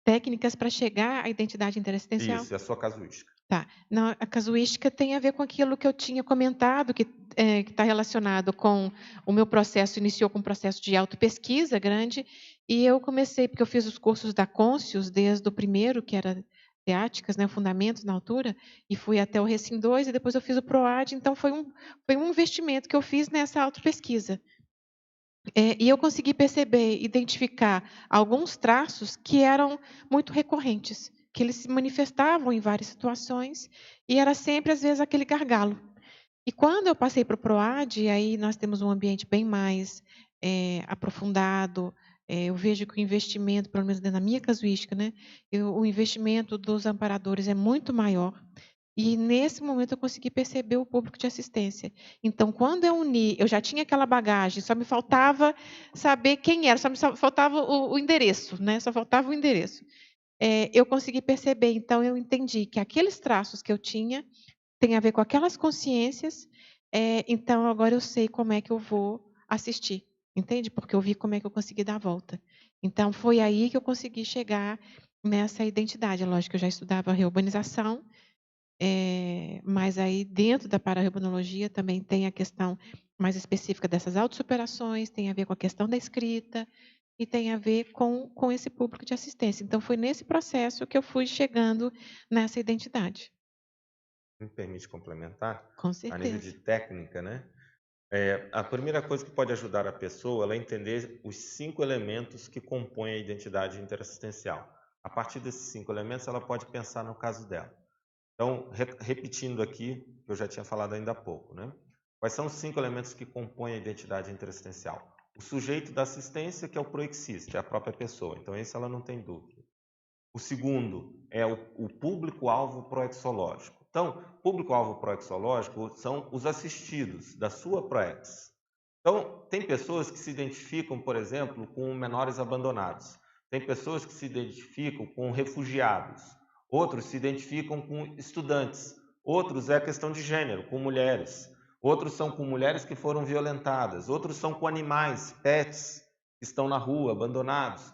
Técnicas para chegar à identidade interassistencial? Isso, é a sua casuística. Tá. Não, a casuística tem a ver com aquilo que eu tinha comentado, que está relacionado com o meu processo, iniciou com um processo de autopesquisa grande, e eu comecei, porque eu fiz os cursos da Conscius, desde o primeiro, que era teáticas, né, fundamentos na altura, e fui até o Recim 2, e depois eu fiz o PROAD, então foi um investimento que eu fiz nessa autopesquisa. E eu consegui perceber, identificar alguns traços que eram muito recorrentes, que eles se manifestavam em várias situações, e era sempre, às vezes, aquele gargalo. E quando eu passei para o PROAD, aí nós temos um ambiente bem mais aprofundado, eu vejo que o investimento, pelo menos na minha casuística, né, o investimento dos amparadores é muito maior. E nesse momento eu consegui perceber o público de assistência. Então, quando eu uni, eu já tinha aquela bagagem, só me faltava saber quem era, só me faltava o endereço, né? Só faltava o endereço. Eu consegui perceber, então eu entendi que aqueles traços que eu tinha têm a ver com aquelas consciências, então agora eu sei como é que eu vou assistir, entende? Porque eu vi como é que eu consegui dar a volta. Então, foi aí que eu consegui chegar nessa identidade. Lógico que eu já estudava a reurbanização, mas aí dentro da pararreumanologia também tem a questão mais específica dessas autossuperações, tem a ver com a questão da escrita e tem a ver com esse público de assistência. Então, foi nesse processo que eu fui chegando nessa identidade. Me permite complementar? Com A nível de certeza. técnica, né? A primeira coisa que pode ajudar a pessoa é entender os 5 elementos que compõem a identidade interassistencial. A partir desses 5 elementos, ela pode pensar no caso dela. Então, repetindo aqui, que eu já tinha falado ainda há pouco, né? Quais são os 5 elementos que compõem a identidade interassistencial? O sujeito da assistência, que é o proexiste, é a própria pessoa. Então, esse ela não tem dúvida. O segundo é o público-alvo proexológico. Então, público-alvo proexológico são os assistidos da sua proex. Então, tem pessoas que se identificam, por exemplo, com menores abandonados. Tem pessoas que se identificam com refugiados. Outros se identificam com estudantes. Outros é questão de gênero, com mulheres. Outros são com mulheres que foram violentadas. Outros são com animais, pets, que estão na rua, abandonados.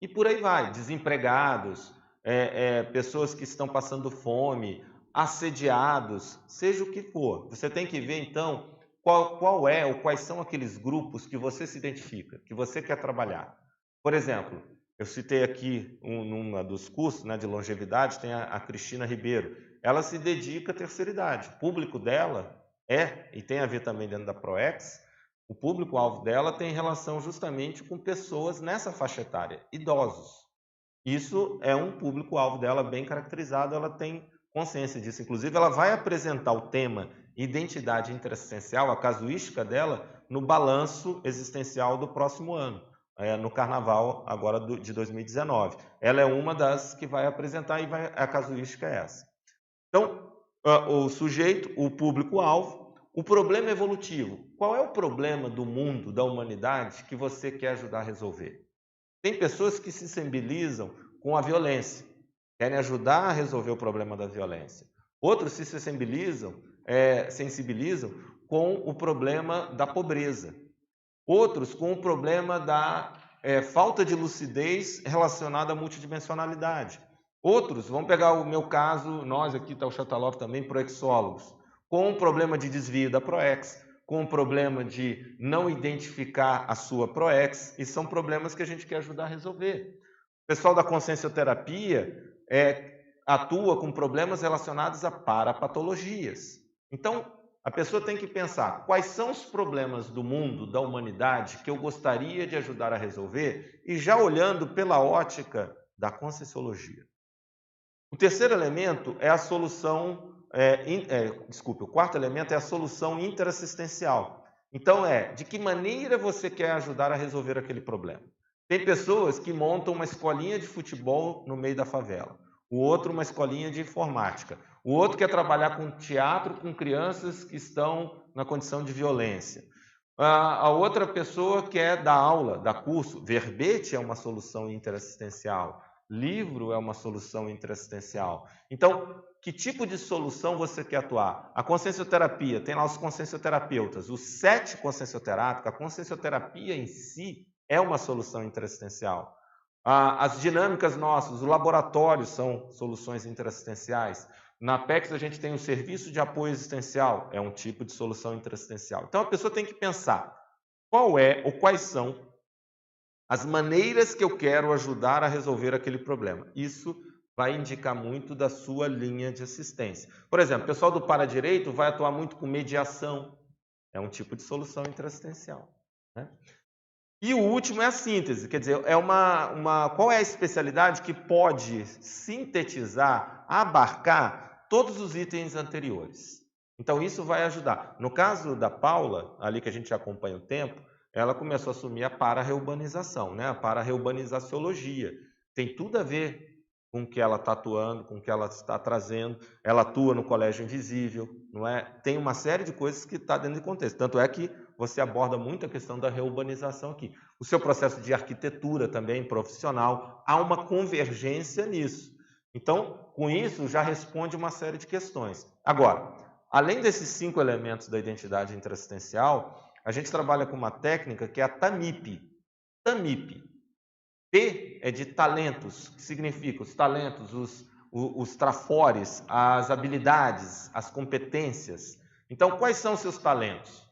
E por aí vai, desempregados, pessoas que estão passando fome, assediados, seja o que for. Você tem que ver, então, qual é ou quais são aqueles grupos que você se identifica, que você quer trabalhar. Por exemplo, eu citei aqui numa dos cursos, né, de longevidade, tem a Cristina Ribeiro. Ela se dedica à terceira idade. O público dela e tem a ver também dentro da ProEx, o público-alvo dela tem relação justamente com pessoas nessa faixa etária, idosos. Isso é um público-alvo dela bem caracterizado, ela tem consciência disso. Inclusive, ela vai apresentar o tema identidade interassistencial, a casuística dela, no balanço existencial do próximo ano. no Carnaval agora de 2019. Ela é uma das que vai apresentar e a casuística é essa. Então, o sujeito, o público-alvo, o problema evolutivo. Qual é o problema do mundo, da humanidade, que você quer ajudar a resolver? Tem pessoas que se sensibilizam com a violência, querem ajudar a resolver o problema da violência. Outros se sensibilizam com o problema da pobreza. Outros com o problema da falta de lucidez relacionada à multidimensionalidade. Outros, vamos pegar o meu caso, nós aqui, tá o Chatalov também, proexólogos, com o problema de desvio da proex, com o problema de não identificar a sua proex, e são problemas que a gente quer ajudar a resolver. O pessoal da consciencioterapia atua com problemas relacionados a parapatologias. Então, a pessoa tem que pensar quais são os problemas do mundo, da humanidade, que eu gostaria de ajudar a resolver, e já olhando pela ótica da conscienciologia. O terceiro elemento é a solução, o quarto elemento é a solução interassistencial. Então, de que maneira você quer ajudar a resolver aquele problema? Tem pessoas que montam uma escolinha de futebol no meio da favela, o outro uma escolinha de informática, o outro quer trabalhar com teatro com crianças que estão na condição de violência. A outra pessoa quer dar aula, dar curso. Verbete é uma solução interassistencial. Livro é uma solução interassistencial. Então, que tipo de solução você quer atuar? A consciencioterapia, tem lá os consciencioterapeutas, o set consciencioterápico, a consciencioterapia em si é uma solução interassistencial. As dinâmicas nossas, o laboratório são soluções interassistenciais. Na Apex a gente tem o serviço de apoio existencial, é um tipo de solução interassistencial. Então a pessoa tem que pensar qual é ou quais são as maneiras que eu quero ajudar a resolver aquele problema. Isso vai indicar muito da sua linha de assistência. Por exemplo, o pessoal do Paradireito vai atuar muito com mediação, é um tipo de solução interassistencial, né? E o último é a síntese, quer dizer, qual é a especialidade que pode sintetizar, abarcar todos os itens anteriores. Então isso vai ajudar. No caso da Paula, ali que a gente acompanha o tempo, ela começou a assumir a para-reurbanização, né? A para-reurbanizaciologia. Tem tudo a ver com o que ela está atuando, com o que ela está trazendo. Ela atua no Colégio Invisível, não é? Tem uma série de coisas que está dentro de contexto. Tanto é que você aborda muito a questão da reurbanização aqui. O seu processo de arquitetura também, profissional, há uma convergência nisso. Então, com isso, já responde uma série de questões. Agora, além desses 5 elementos da identidade interassistencial, a gente trabalha com uma técnica que é a TAMIP. TAMIP. T é de talentos, que significa os talentos, os trafores, as habilidades, as competências. Então, quais são os seus talentos?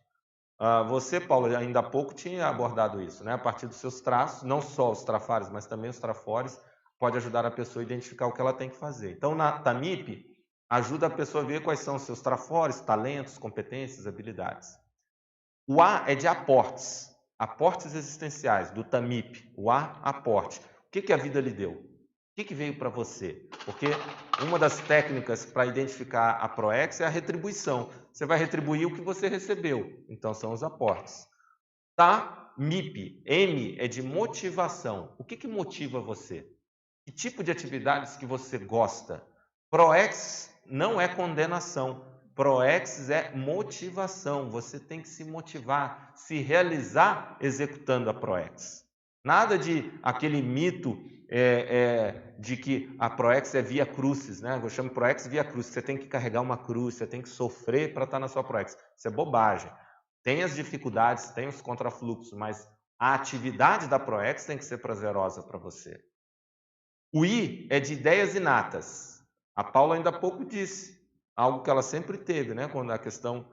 Você, Paulo, ainda há pouco tinha abordado isso, né? A partir dos seus traços, não só os trafores, mas também os trafores, pode ajudar a pessoa a identificar o que ela tem que fazer. Então, na TAMIP, ajuda a pessoa a ver quais são os seus trafores, talentos, competências, habilidades. O A é de aportes, aportes existenciais, do TAMIP. O A, aporte. O que a vida lhe deu? O que veio para você? Porque uma das técnicas para identificar a ProEx é a retribuição. Você vai retribuir o que você recebeu. Então, são os aportes. TAMIP. M é de motivação. O que motiva você? Que tipo de atividades que você gosta? ProEx não é condenação. ProEx é motivação. Você tem que se motivar, se realizar executando a ProEx. Nada de aquele mito de que a ProEx é via crucis, né? Eu chamo ProEx via crucis. Você tem que carregar uma cruz, você tem que sofrer para estar na sua ProEx. Isso é bobagem. Tem as dificuldades, tem os contrafluxos, mas a atividade da ProEx tem que ser prazerosa para você. O I é de ideias inatas. A Paula ainda há pouco disse, algo que ela sempre teve, né? Quando a questão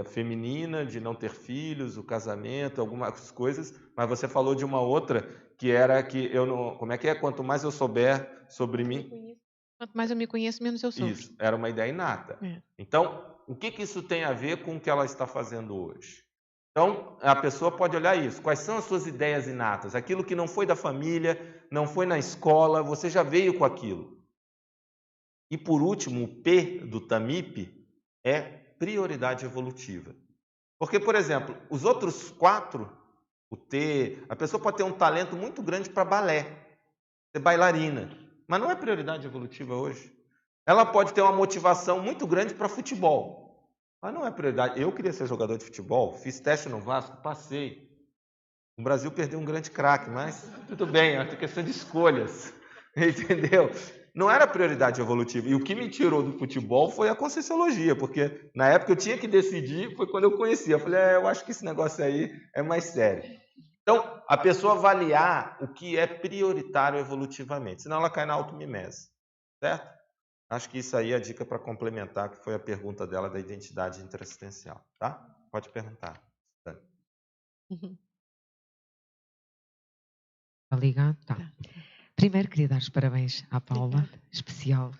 feminina, de não ter filhos, o casamento, algumas coisas, mas você falou de uma outra que era que eu não... Como é que é? Quanto mais eu souber sobre mim... Quanto mais eu me conheço, menos eu sou. Isso, era uma ideia inata. Então, o que isso tem a ver com o que ela está fazendo hoje? Então, a pessoa pode olhar isso. Quais são as suas ideias inatas? Aquilo que não foi da família, não foi na escola, você já veio com aquilo. E, por último, o P do TAMIP é prioridade evolutiva. Porque, por exemplo, os outros 4, A pessoa pode ter um talento muito grande para balé, ser bailarina, mas não é prioridade evolutiva hoje. Ela pode ter uma motivação muito grande para futebol, mas não é prioridade. Eu queria ser jogador de futebol, fiz teste no Vasco, passei. O Brasil perdeu um grande craque, mas tudo bem, é questão de escolhas, entendeu? Não era prioridade evolutiva. E o que me tirou do futebol foi a Conscienciologia, porque na época eu tinha que decidir, foi quando eu conheci. Eu falei, eu acho que esse negócio aí é mais sério. Então, a pessoa avaliar o que é prioritário evolutivamente, senão ela cai na automimese, certo? Acho que isso aí é a dica para complementar, que foi a pergunta dela da identidade interassistencial, tá? Pode perguntar. Está ligado? Tá. Primeiro, queria dar os parabéns à Paula, Obrigada. especial.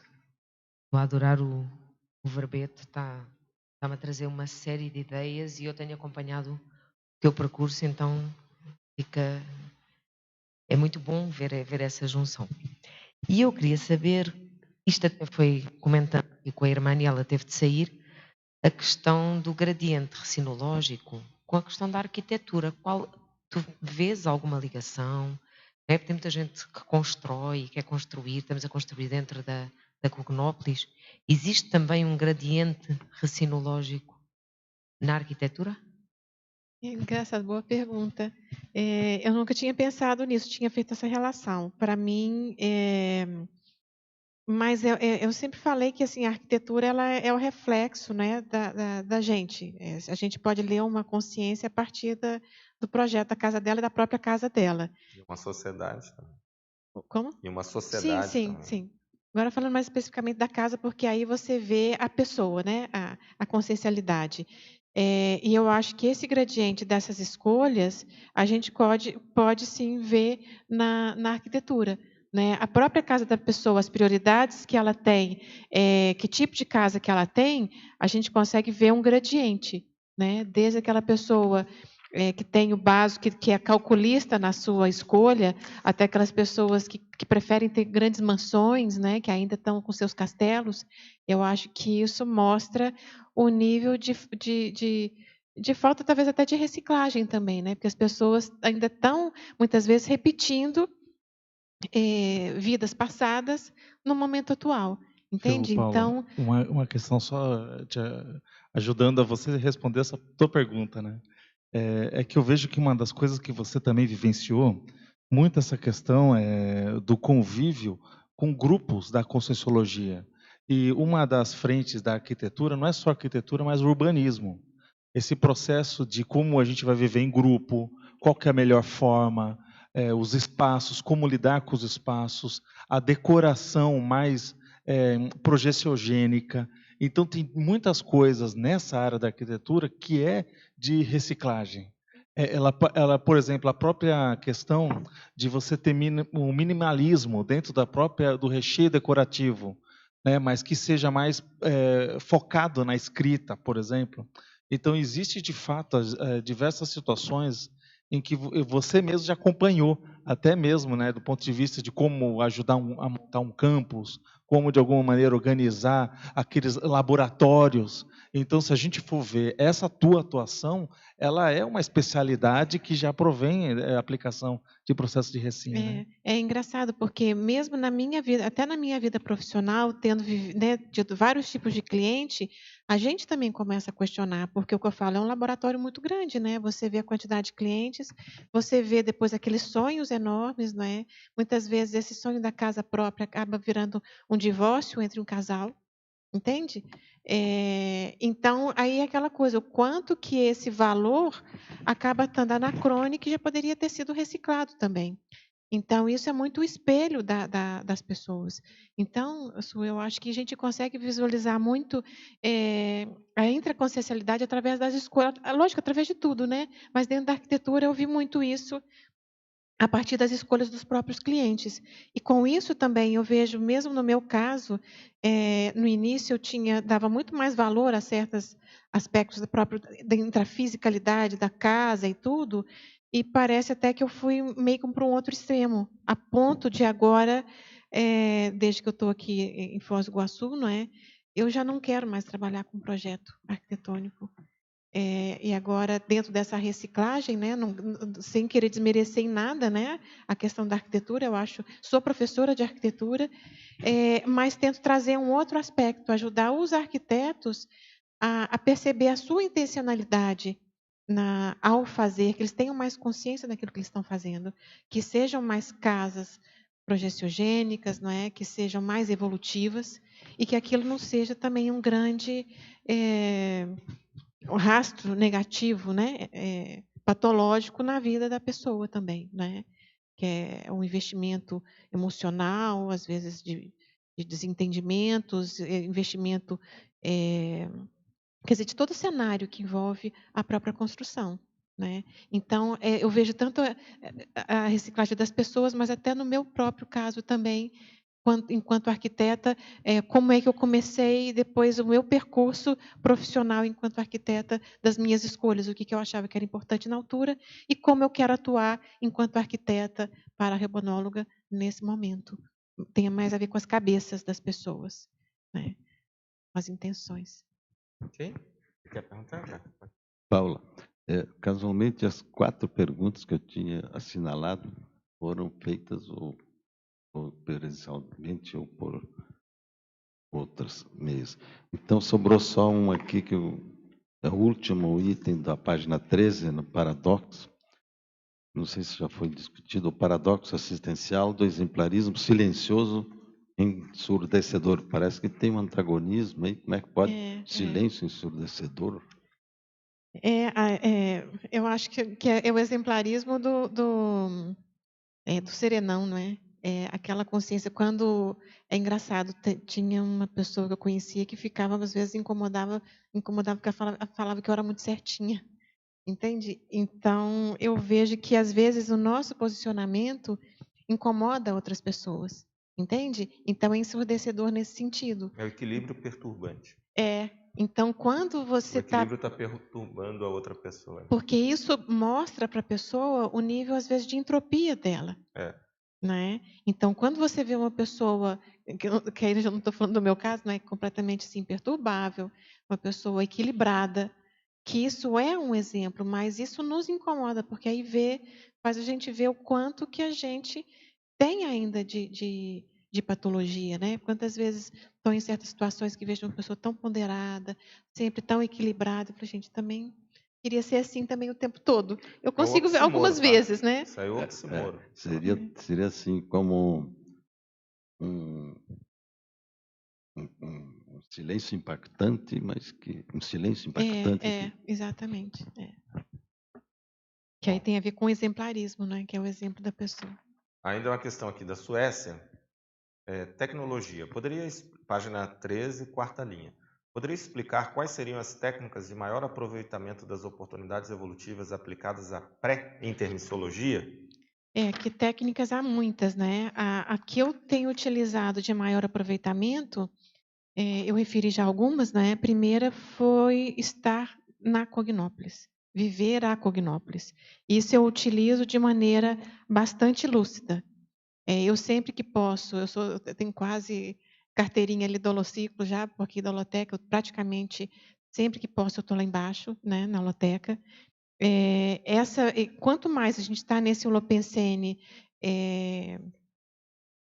Estou a adorar o verbete, está-me a trazer uma série de ideias e eu tenho acompanhado o teu percurso, então é muito bom ver essa junção. E eu queria saber, isto até foi comentando aqui com a irmã e ela teve de sair, a questão do gradiente recinológico com a questão da arquitetura. Tu vês alguma ligação? Porque tem muita gente que constrói, quer construir, estamos a construir dentro da Cognópolis. Existe também um gradiente recinológico na arquitetura? Engraçado, boa pergunta. Eu nunca tinha pensado nisso, tinha feito essa relação. Para mim, mas eu sempre falei que assim, a arquitetura ela é o reflexo, né, da gente. A gente pode ler uma consciência a partir do projeto da casa dela e da própria casa dela. E uma sociedade também. Como? E uma sociedade também. Sim. Agora falando mais especificamente da casa, porque aí você vê a pessoa, né, a consciencialidade. E eu acho que esse gradiente dessas escolhas a gente pode sim ver na arquitetura. Né? A própria casa da pessoa, as prioridades que ela tem, que tipo de casa que ela tem, a gente consegue ver um gradiente. Né? Desde aquela pessoa que tem o básico, que é calculista na sua escolha, até aquelas pessoas que preferem ter grandes mansões, né, que ainda estão com seus castelos. Eu acho que isso mostra o nível de falta, talvez até de reciclagem também, né, porque as pessoas ainda estão, muitas vezes, repetindo vidas passadas no momento atual. Entende? Paula, Então, uma questão só ajudando a você responder essa tua pergunta, né? É que eu vejo que uma das coisas que você também vivenciou, muito essa questão do convívio com grupos da Conscienciologia. E uma das frentes da arquitetura não é só arquitetura, mas o urbanismo. Esse processo de como a gente vai viver em grupo, qual que é a melhor forma, os espaços, como lidar com os espaços, a decoração mais projeciogênica. Então, tem muitas coisas nessa área da arquitetura que é de reciclagem. Ela, por exemplo, a própria questão de você ter um minimalismo dentro do recheio decorativo, né, mas que seja mais focado na escrita, por exemplo. Então, existe, de fato, diversas situações em que você mesmo já acompanhou, até mesmo, né, do ponto de vista de como ajudar a montar um campus, como, de alguma maneira, organizar aqueles laboratórios. Então, se a gente for ver, essa tua atuação, ela é uma especialidade que já provém da aplicação de processo de recém. Né? É engraçado, porque mesmo na minha vida, até na minha vida profissional, tendo tido vários tipos de cliente, a gente também começa a questionar, porque o que eu falo é um laboratório muito grande, né? Você vê a quantidade de clientes, você vê depois aqueles sonhos enormes, não é? Muitas vezes esse sonho da casa própria acaba virando um divórcio entre um casal, entende? Então, aí é aquela coisa, o quanto que esse valor acaba estando anacrônico e já poderia ter sido reciclado também. Então, isso é muito o espelho das pessoas. Então, eu acho que a gente consegue visualizar muito a intraconsciencialidade através das escolhas, lógico, através de tudo, né? Mas dentro da arquitetura eu vi muito isso a partir das escolhas dos próprios clientes. E com isso também eu vejo, mesmo no meu caso, no início eu dava muito mais valor a certos aspectos da intrafisicalidade da casa e tudo, e parece até que eu fui meio que para um outro extremo, a ponto de agora, desde que eu estou aqui em Foz do Iguaçu, não é? Eu já não quero mais trabalhar com projeto arquitetônico. E agora, dentro dessa reciclagem, né, sem querer desmerecer em nada, né, a questão da arquitetura, eu acho, sou professora de arquitetura, mas tento trazer um outro aspecto, ajudar os arquitetos a perceber a sua intencionalidade ao fazer, que eles tenham mais consciência daquilo que eles estão fazendo, que sejam mais casas projeciogênicas, não é? Que sejam mais evolutivas, e que aquilo não seja também um grande rastro negativo, né? Patológico na vida da pessoa também, né? Que é um investimento emocional, às vezes de desentendimentos, investimento, quer dizer, de todo o cenário que envolve a própria construção, né? Então, eu vejo tanto a reciclagem das pessoas, mas até no meu próprio caso também, enquanto arquiteta, como é que eu comecei depois o meu percurso profissional enquanto arquiteta, das minhas escolhas, o que eu achava que era importante na altura e como eu quero atuar enquanto arquiteta para a rebonóloga nesse momento. Tem mais a ver com as cabeças das pessoas, né? As intenções. Ok? Você quer perguntar? Já? Paula, casualmente as 4 perguntas que eu tinha assinalado foram feitas ou presencialmente ou por outros meios. Então, sobrou só um aqui, que é o último item da página 13, no paradoxo. Não sei se já foi discutido, o paradoxo assistencial do exemplarismo silencioso ensurdecedor. Parece que tem um antagonismo aí. Como é que pode? Silêncio ensurdecedor? Eu acho que é o exemplarismo do serenão, não é? Aquela consciência. Quando é engraçado, tinha uma pessoa que eu conhecia que ficava, às vezes, incomodava porque ela falava que eu era muito certinha. Entende? Então, eu vejo que, às vezes, o nosso posicionamento incomoda outras pessoas. Entende? Então, é ensurdecedor nesse sentido. É o equilíbrio perturbante. Então, quando você O equilíbrio está perturbando a outra pessoa. Né? Porque isso mostra para a pessoa o nível, às vezes, de entropia dela. Né? Então, quando você vê uma pessoa, que aí eu já não estou falando do meu caso, né, completamente assim, imperturbável, uma pessoa equilibrada, que isso é um exemplo, mas isso nos incomoda, porque aí faz a gente ver o quanto que a gente tem ainda de patologia, né? Quantas vezes estão em certas situações que vejo uma pessoa tão ponderada, sempre tão equilibrada, eu falei, gente, também queria ser assim também o tempo todo. Eu consigo ver algumas vezes, né? Isso aí é o oxímoro. Seria assim, como um silêncio impactante, mas que um silêncio impactante. Exatamente. Que aí tem a ver com o exemplarismo, né? Que é o exemplo da pessoa. Ainda uma questão aqui da Suécia. Tecnologia. Página 13, quarta linha. Poderia explicar quais seriam as técnicas de maior aproveitamento das oportunidades evolutivas aplicadas à pré-intermissiologia? Que técnicas há muitas, né? A que eu tenho utilizado de maior aproveitamento, eu referi já algumas, né? A primeira foi estar na Cognópolis, viver a Cognópolis. Isso eu utilizo de maneira bastante lúcida. Eu sempre que posso, eu tenho quase carteirinha ali do Holociclo já, porque da Holoteca, eu praticamente sempre que posso eu estou lá embaixo, né, na Holoteca. Quanto mais a gente está nesse holopensene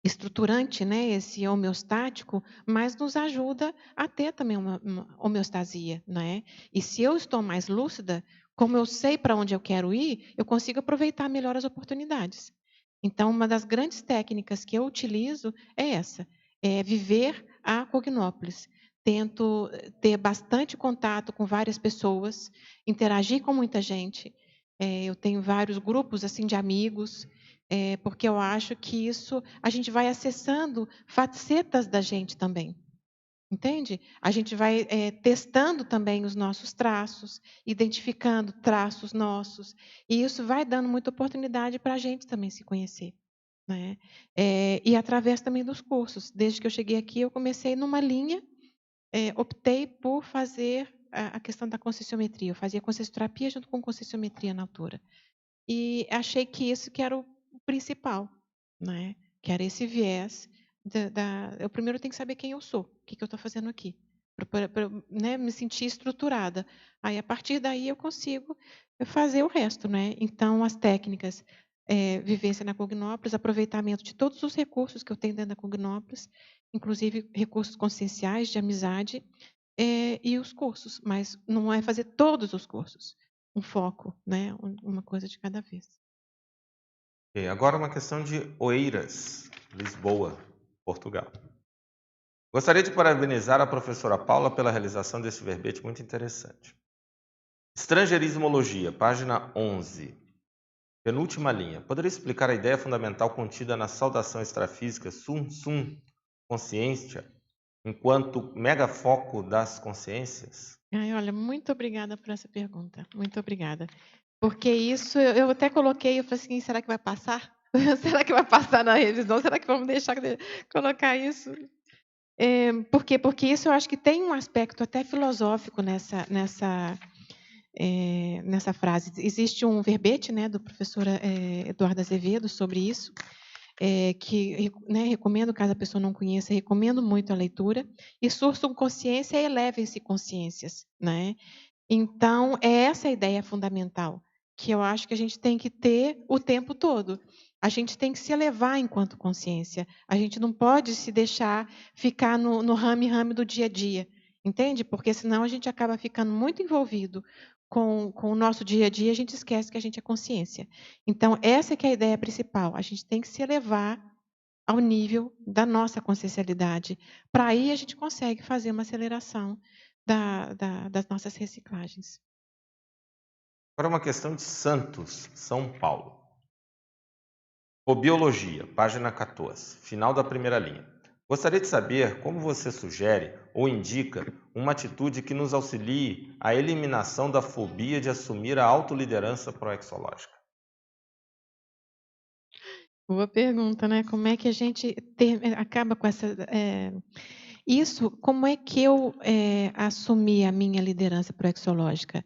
estruturante, né, esse homeostático, mais nos ajuda a ter também uma homeostasia, né? E se eu estou mais lúcida, como eu sei para onde eu quero ir, eu consigo aproveitar melhor as oportunidades. Então, uma das grandes técnicas que eu utilizo é essa, viver a Cognópolis. Tento ter bastante contato com várias pessoas, interagir com muita gente. Eu tenho vários grupos assim de amigos, porque eu acho que isso a gente vai acessando facetas da gente também. Entende? A gente vai testando também os nossos traços, identificando traços nossos, e isso vai dando muita oportunidade para a gente também se conhecer. Né? E através também dos cursos. Desde que eu cheguei aqui, eu comecei numa linha, optei por fazer a questão da conscienciometria. Eu fazia consciencioterapia junto com conscienciometria na altura. E achei que isso que era o principal, né? Que era esse viés. Eu primeiro tenho que saber quem eu sou, o que eu estou fazendo aqui. para né, me sentir estruturada. Aí, a partir daí, eu consigo fazer o resto, né? Então, as técnicas, vivência na Cognópolis, aproveitamento de todos os recursos que eu tenho dentro da Cognópolis, inclusive recursos conscienciais, de amizade, e os cursos, mas não é fazer todos os cursos, um foco, né? Uma coisa de cada vez. Ok, agora uma questão de Oeiras, Lisboa, Portugal. Gostaria de parabenizar a professora Paula pela realização desse verbete muito interessante. Estrangeirismologia, página 11, penúltima linha. Poderia explicar a ideia fundamental contida na saudação extrafísica Sum Sum Consciência, enquanto megafoco das consciências? Ai, olha, muito obrigada por essa pergunta. Muito obrigada. Porque isso, eu até coloquei, eu falei assim, será que vai passar? Será que vai passar na revisão? Será que vamos deixar de colocar isso? Por quê? Porque isso eu acho que tem um aspecto até filosófico nessa frase. Existe um verbete, né, do professor Eduardo Azevedo sobre isso, que, né, recomendo, caso a pessoa não conheça, recomendo muito a leitura. E sursum consciência, elevem-se consciências, né? Então, é essa a ideia fundamental, que eu acho que a gente tem que ter o tempo todo. A gente tem que se elevar enquanto consciência. A gente não pode se deixar ficar no rame-rame do dia a dia, entende? Porque senão a gente acaba ficando muito envolvido com o nosso dia a dia, a gente esquece que a gente é consciência. Então, essa que é a ideia principal. A gente tem que se elevar ao nível da nossa consciencialidade. Para aí a gente consegue fazer uma aceleração das nossas reciclagens. Agora uma questão de Santos, São Paulo. Biologia, página 14, final da primeira linha. Gostaria de saber como você sugere ou indica uma atitude que nos auxilie à eliminação da fobia de assumir a autoliderança proexológica. Boa pergunta, né? Como é que a gente acaba com essa... Isso, como é que eu assumi a minha liderança proexológica?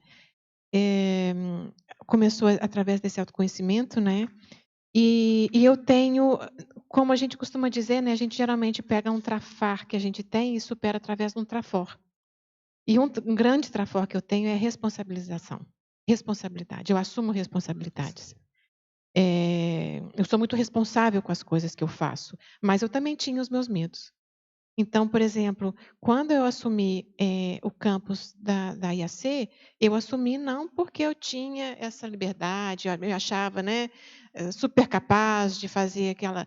Começou através desse autoconhecimento, né? E eu tenho, como a gente costuma dizer, né? A gente geralmente pega um trafar que a gente tem e supera através de um trafor. E um grande trafor que eu tenho é responsabilização. Responsabilidade. Eu assumo responsabilidades. Eu sou muito responsável com as coisas que eu faço, mas eu também tinha os meus medos. Então, por exemplo, quando eu assumi o campus da IAC, eu assumi não porque eu tinha essa liberdade, eu achava, né, super capaz de fazer aquela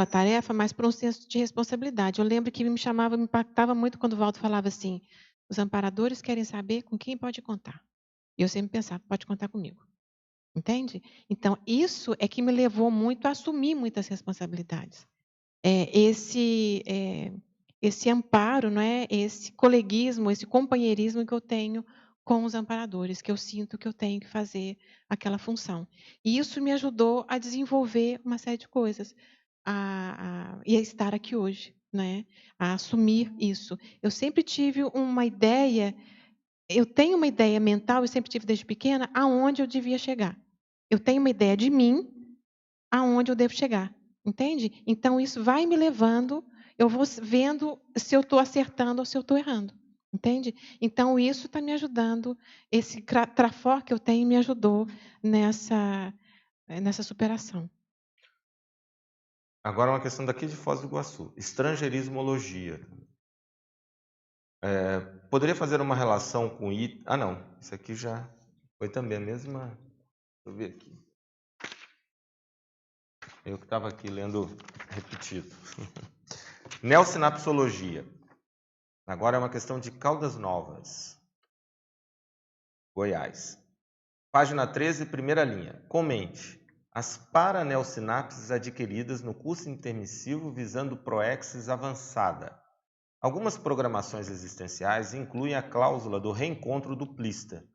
tarefa, mas por um senso de responsabilidade. Eu lembro que me impactava muito quando o Valdo falava assim: os amparadores querem saber com quem pode contar. E eu sempre pensava, pode contar comigo. Entende? Então, isso é que me levou muito a assumir muitas responsabilidades. Esse amparo, não é? Esse coleguismo, esse companheirismo que eu tenho com os amparadores, que eu sinto que eu tenho que fazer aquela função. E isso me ajudou a desenvolver uma série de coisas, e a estar aqui hoje, né? A assumir isso. Eu sempre tive uma ideia, eu tenho uma ideia mental, eu sempre tive desde pequena, aonde eu devia chegar. Eu tenho uma ideia de mim, aonde eu devo chegar. Entende? Então, isso vai me levando, eu vou vendo se eu estou acertando ou se eu estou errando. Entende? Então, isso está me ajudando, esse trafor que eu tenho me ajudou nessa superação. Agora uma questão daqui de Foz do Iguaçu. Estrangeirismologia. Poderia fazer uma relação com... não, isso aqui já foi também a mesma... Deixa eu ver aqui. Eu que estava aqui lendo repetido. Neosinapsologia. Agora é uma questão de Caldas Novas, Goiás. Página 13, primeira linha. Comente. As paraneosinapses adquiridas no curso intermissivo visando proexis avançada. Algumas programações existenciais incluem a cláusula do reencontro duplista.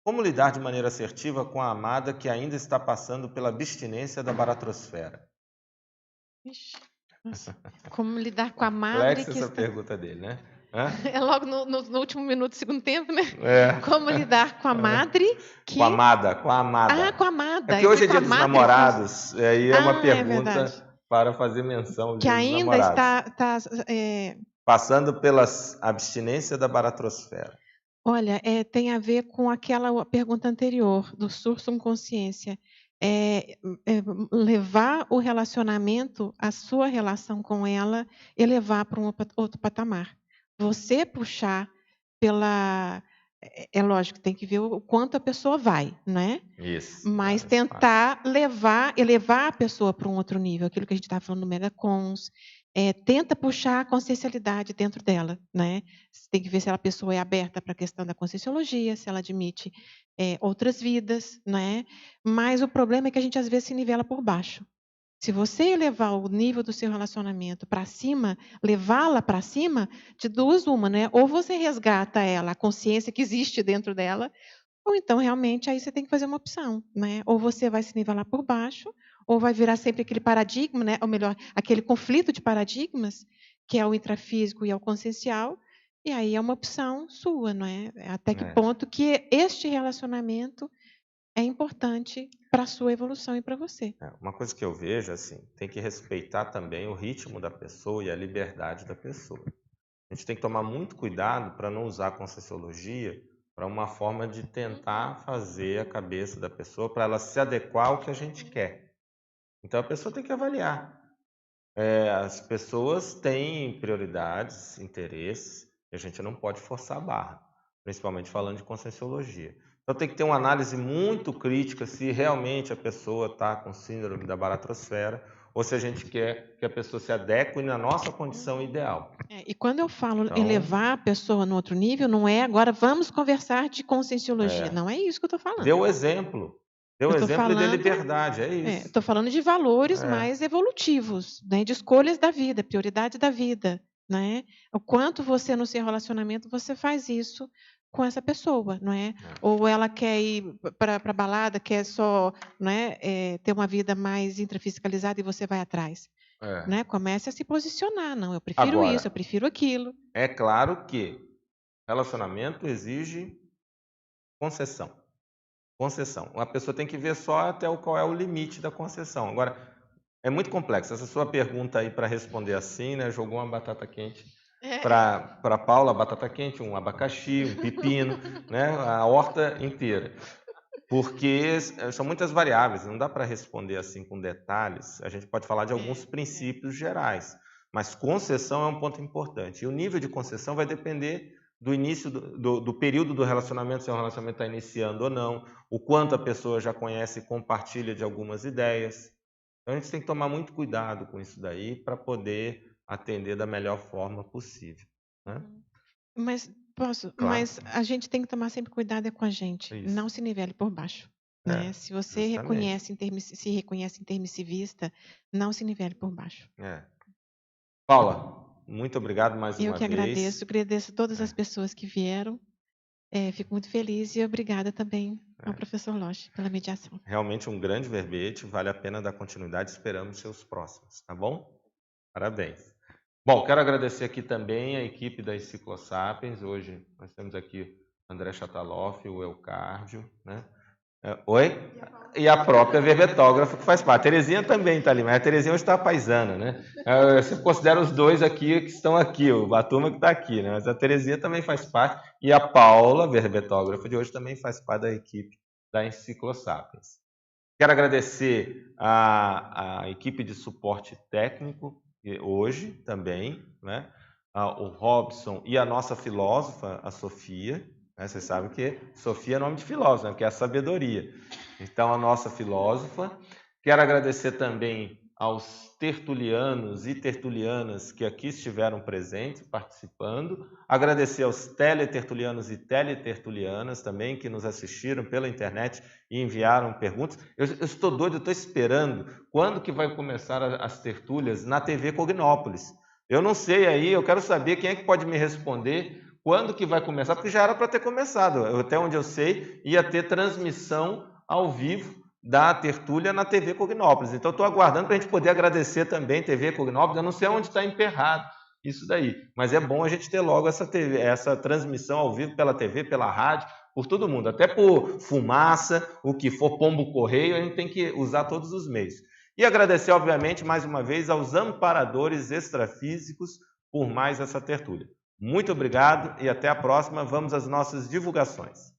Como lidar de maneira assertiva com a amada que ainda está passando pela abstinência da baratrosfera? Ixi, como lidar com a madre que essa pergunta dele, né? É logo no último minuto do segundo tempo, né? Como lidar com a madre que... Com a amada. Com a amada. É que hoje é dia dos namorados, e aí é uma pergunta para fazer menção do que dia dos ainda namorados. está Passando pela abstinência da baratrosfera. Olha, tem a ver com aquela pergunta anterior, do sursum consciência. Levar o relacionamento, a sua relação com ela, elevar para um outro patamar. Você puxar pela... É lógico, tem que ver o quanto a pessoa vai, né? Isso. Mas tentar elevar a pessoa para um outro nível, aquilo que a gente estava falando no Megacons, tenta puxar a consciencialidade dentro dela, né? Você tem que ver se a pessoa é aberta para a questão da conscienciologia, se ela admite outras vidas, né? Mas o problema é que a gente às vezes se nivela por baixo. Se você elevar o nível do seu relacionamento para cima, levá-la para cima, de duas uma, né? Ou você resgata ela, a consciência que existe dentro dela, ou então realmente aí você tem que fazer uma opção, né? Ou você vai se nivelar por baixo, ou vai virar sempre aquele paradigma, né? Ou melhor, aquele conflito de paradigmas, que é o intrafísico e é o consciencial, e aí é uma opção sua, não é? Até que ponto que este relacionamento é importante para a sua evolução e para você. Uma coisa que eu vejo, assim, tem que respeitar também o ritmo da pessoa e a liberdade da pessoa. A gente tem que tomar muito cuidado para não usar a conscienciologia para uma forma de tentar fazer a cabeça da pessoa para ela se adequar ao que a gente quer. Então a pessoa tem que avaliar. As pessoas têm prioridades, interesses, e a gente não pode forçar a barra, principalmente falando de conscienciologia. Então tem que ter uma análise muito crítica se realmente a pessoa está com síndrome da baratrosfera ou se a gente quer que a pessoa se adeque na nossa condição ideal. E quando eu falo elevar a pessoa no outro nível, não é agora vamos conversar de conscienciologia. Não é isso que eu estou falando. Deu o exemplo. Deu o exemplo de liberdade, é isso. Estou falando de valores mais evolutivos, né, de escolhas da vida, prioridade da vida. Né? O quanto você, no seu relacionamento, você faz isso com essa pessoa, não é? Ou ela quer ir para a balada, quer só, não é, ter uma vida mais intrafiscalizada e você vai atrás. Né? Comece a se posicionar. Não, eu prefiro Agora, isso, eu prefiro aquilo. É claro que relacionamento exige concessão. Concessão. A pessoa tem que ver só até qual é o limite da concessão. Agora, é muito complexo. Essa sua pergunta aí para responder assim, né? Jogou uma batata quente para Paula, batata quente, um abacaxi, um pepino, né? A horta inteira. Porque são muitas variáveis, não dá para responder assim com detalhes. A gente pode falar de alguns princípios gerais, mas concessão é um ponto importante. E o nível de concessão vai depender do início do período do relacionamento, se o relacionamento está iniciando ou não, o quanto a pessoa já conhece e compartilha de algumas ideias. Então a gente tem que tomar muito cuidado com isso daí para poder atender da melhor forma possível. Né? Mas posso? Claro. Mas a gente tem que tomar sempre cuidado com a gente. Isso. Não se nivele por baixo. Né? Se você se reconhece intermissivista, não se nivele por baixo. Paula, muito obrigado mais uma vez. Eu que agradeço todas as pessoas que vieram. Fico muito feliz e obrigada também ao professor Loche pela mediação. Realmente um grande verbete, vale a pena dar continuidade, esperamos seus próximos, tá bom? Parabéns. Bom, quero agradecer aqui também a equipe da Ciclosapiens. Hoje nós temos aqui o André Chataloff, o Elcárdio, né? Oi? E a própria verbetógrafa que faz parte. A Terezinha também está ali, mas a Terezinha hoje está paisana, né? Você considera os dois aqui que estão aqui, a turma que está aqui, né? Mas a Terezinha também faz parte e a Paula, verbetógrafa de hoje, também faz parte da equipe da Enciclosapiens. Quero agradecer a equipe de suporte técnico hoje também, né? O Robson e a nossa filósofa, a Sofia. Vocês sabem que Sofia é nome de filósofa, né? Que é a sabedoria. Então, a nossa filósofa. Quero agradecer também aos tertulianos e tertulianas que aqui estiveram presentes, participando. Agradecer aos teletertulianos e teletertulianas também, que nos assistiram pela internet e enviaram perguntas. Eu estou doido, eu estou esperando quando que vai começar as tertúlias na TV Cognópolis. Eu não sei aí, eu quero saber quem é que pode me responder quando que vai começar, porque já era para ter começado. Até onde eu sei, ia ter transmissão ao vivo da tertúlia na TV Cognópolis. Então, estou aguardando para a gente poder agradecer também TV Cognópolis. Eu não sei onde está emperrado isso daí, mas é bom a gente ter logo essa transmissão ao vivo pela TV, pela rádio, por todo mundo. Até por fumaça, o que for, pombo correio, a gente tem que usar todos os meios. E agradecer, obviamente, mais uma vez aos amparadores extrafísicos por mais essa tertúlia. Muito obrigado e até a próxima. Vamos às nossas divulgações.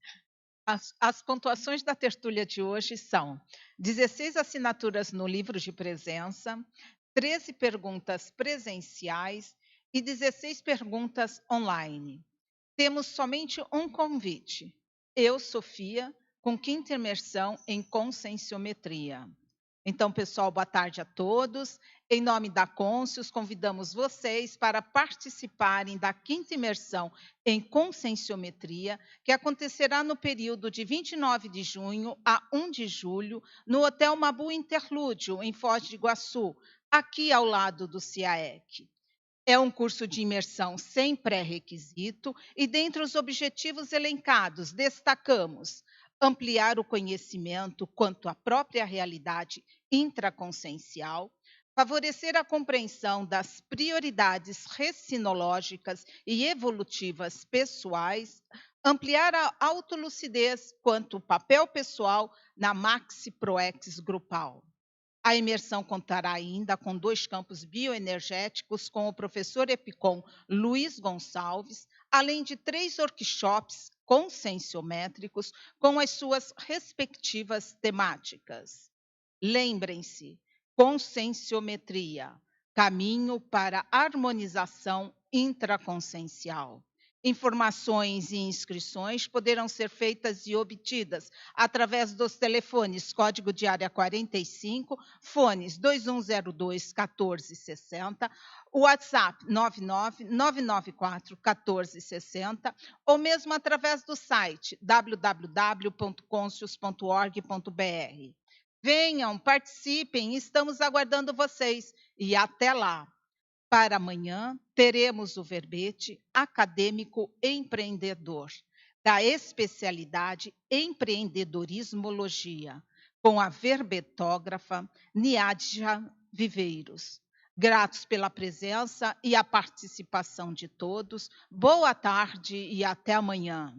As pontuações da tertúlia de hoje são 16 assinaturas no livro de presença, 13 perguntas presenciais e 16 perguntas online. Temos somente um convite. Eu, Sofia, com 5ª imersão em conscienciometria. Então, pessoal, boa tarde a todos. Em nome da Conscius, convidamos vocês para participarem da 5ª imersão em conscienciometria, que acontecerá no período de 29 de junho a 1 de julho, no Hotel Mabu Interlúdio, em Foz do Iguaçu, aqui ao lado do CIAEC. É um curso de imersão sem pré-requisito e, dentre os objetivos elencados, destacamos ampliar o conhecimento quanto à própria realidade intraconsciencial, favorecer a compreensão das prioridades recinológicas e evolutivas pessoais, ampliar a autolucidez quanto ao papel pessoal na Maxi Proex grupal. A imersão contará ainda com 2 campos bioenergéticos com o professor Epicom Luiz Gonçalves, além de 3 workshops conscienciométricos com as suas respectivas temáticas. Lembrem-se, conscienciometria, caminho para a harmonização intraconsciencial. Informações e inscrições poderão ser feitas e obtidas através dos telefones código de área 45, fones 2102-1460, WhatsApp 99-994-1460, ou mesmo através do site www.conscius.org.br. Venham, participem, estamos aguardando vocês e até lá! Para amanhã, teremos o verbete acadêmico empreendedor, da especialidade empreendedorismologia, com a verbetógrafa Niadja Viveiros. Gratos pela presença e a participação de todos. Boa tarde e até amanhã.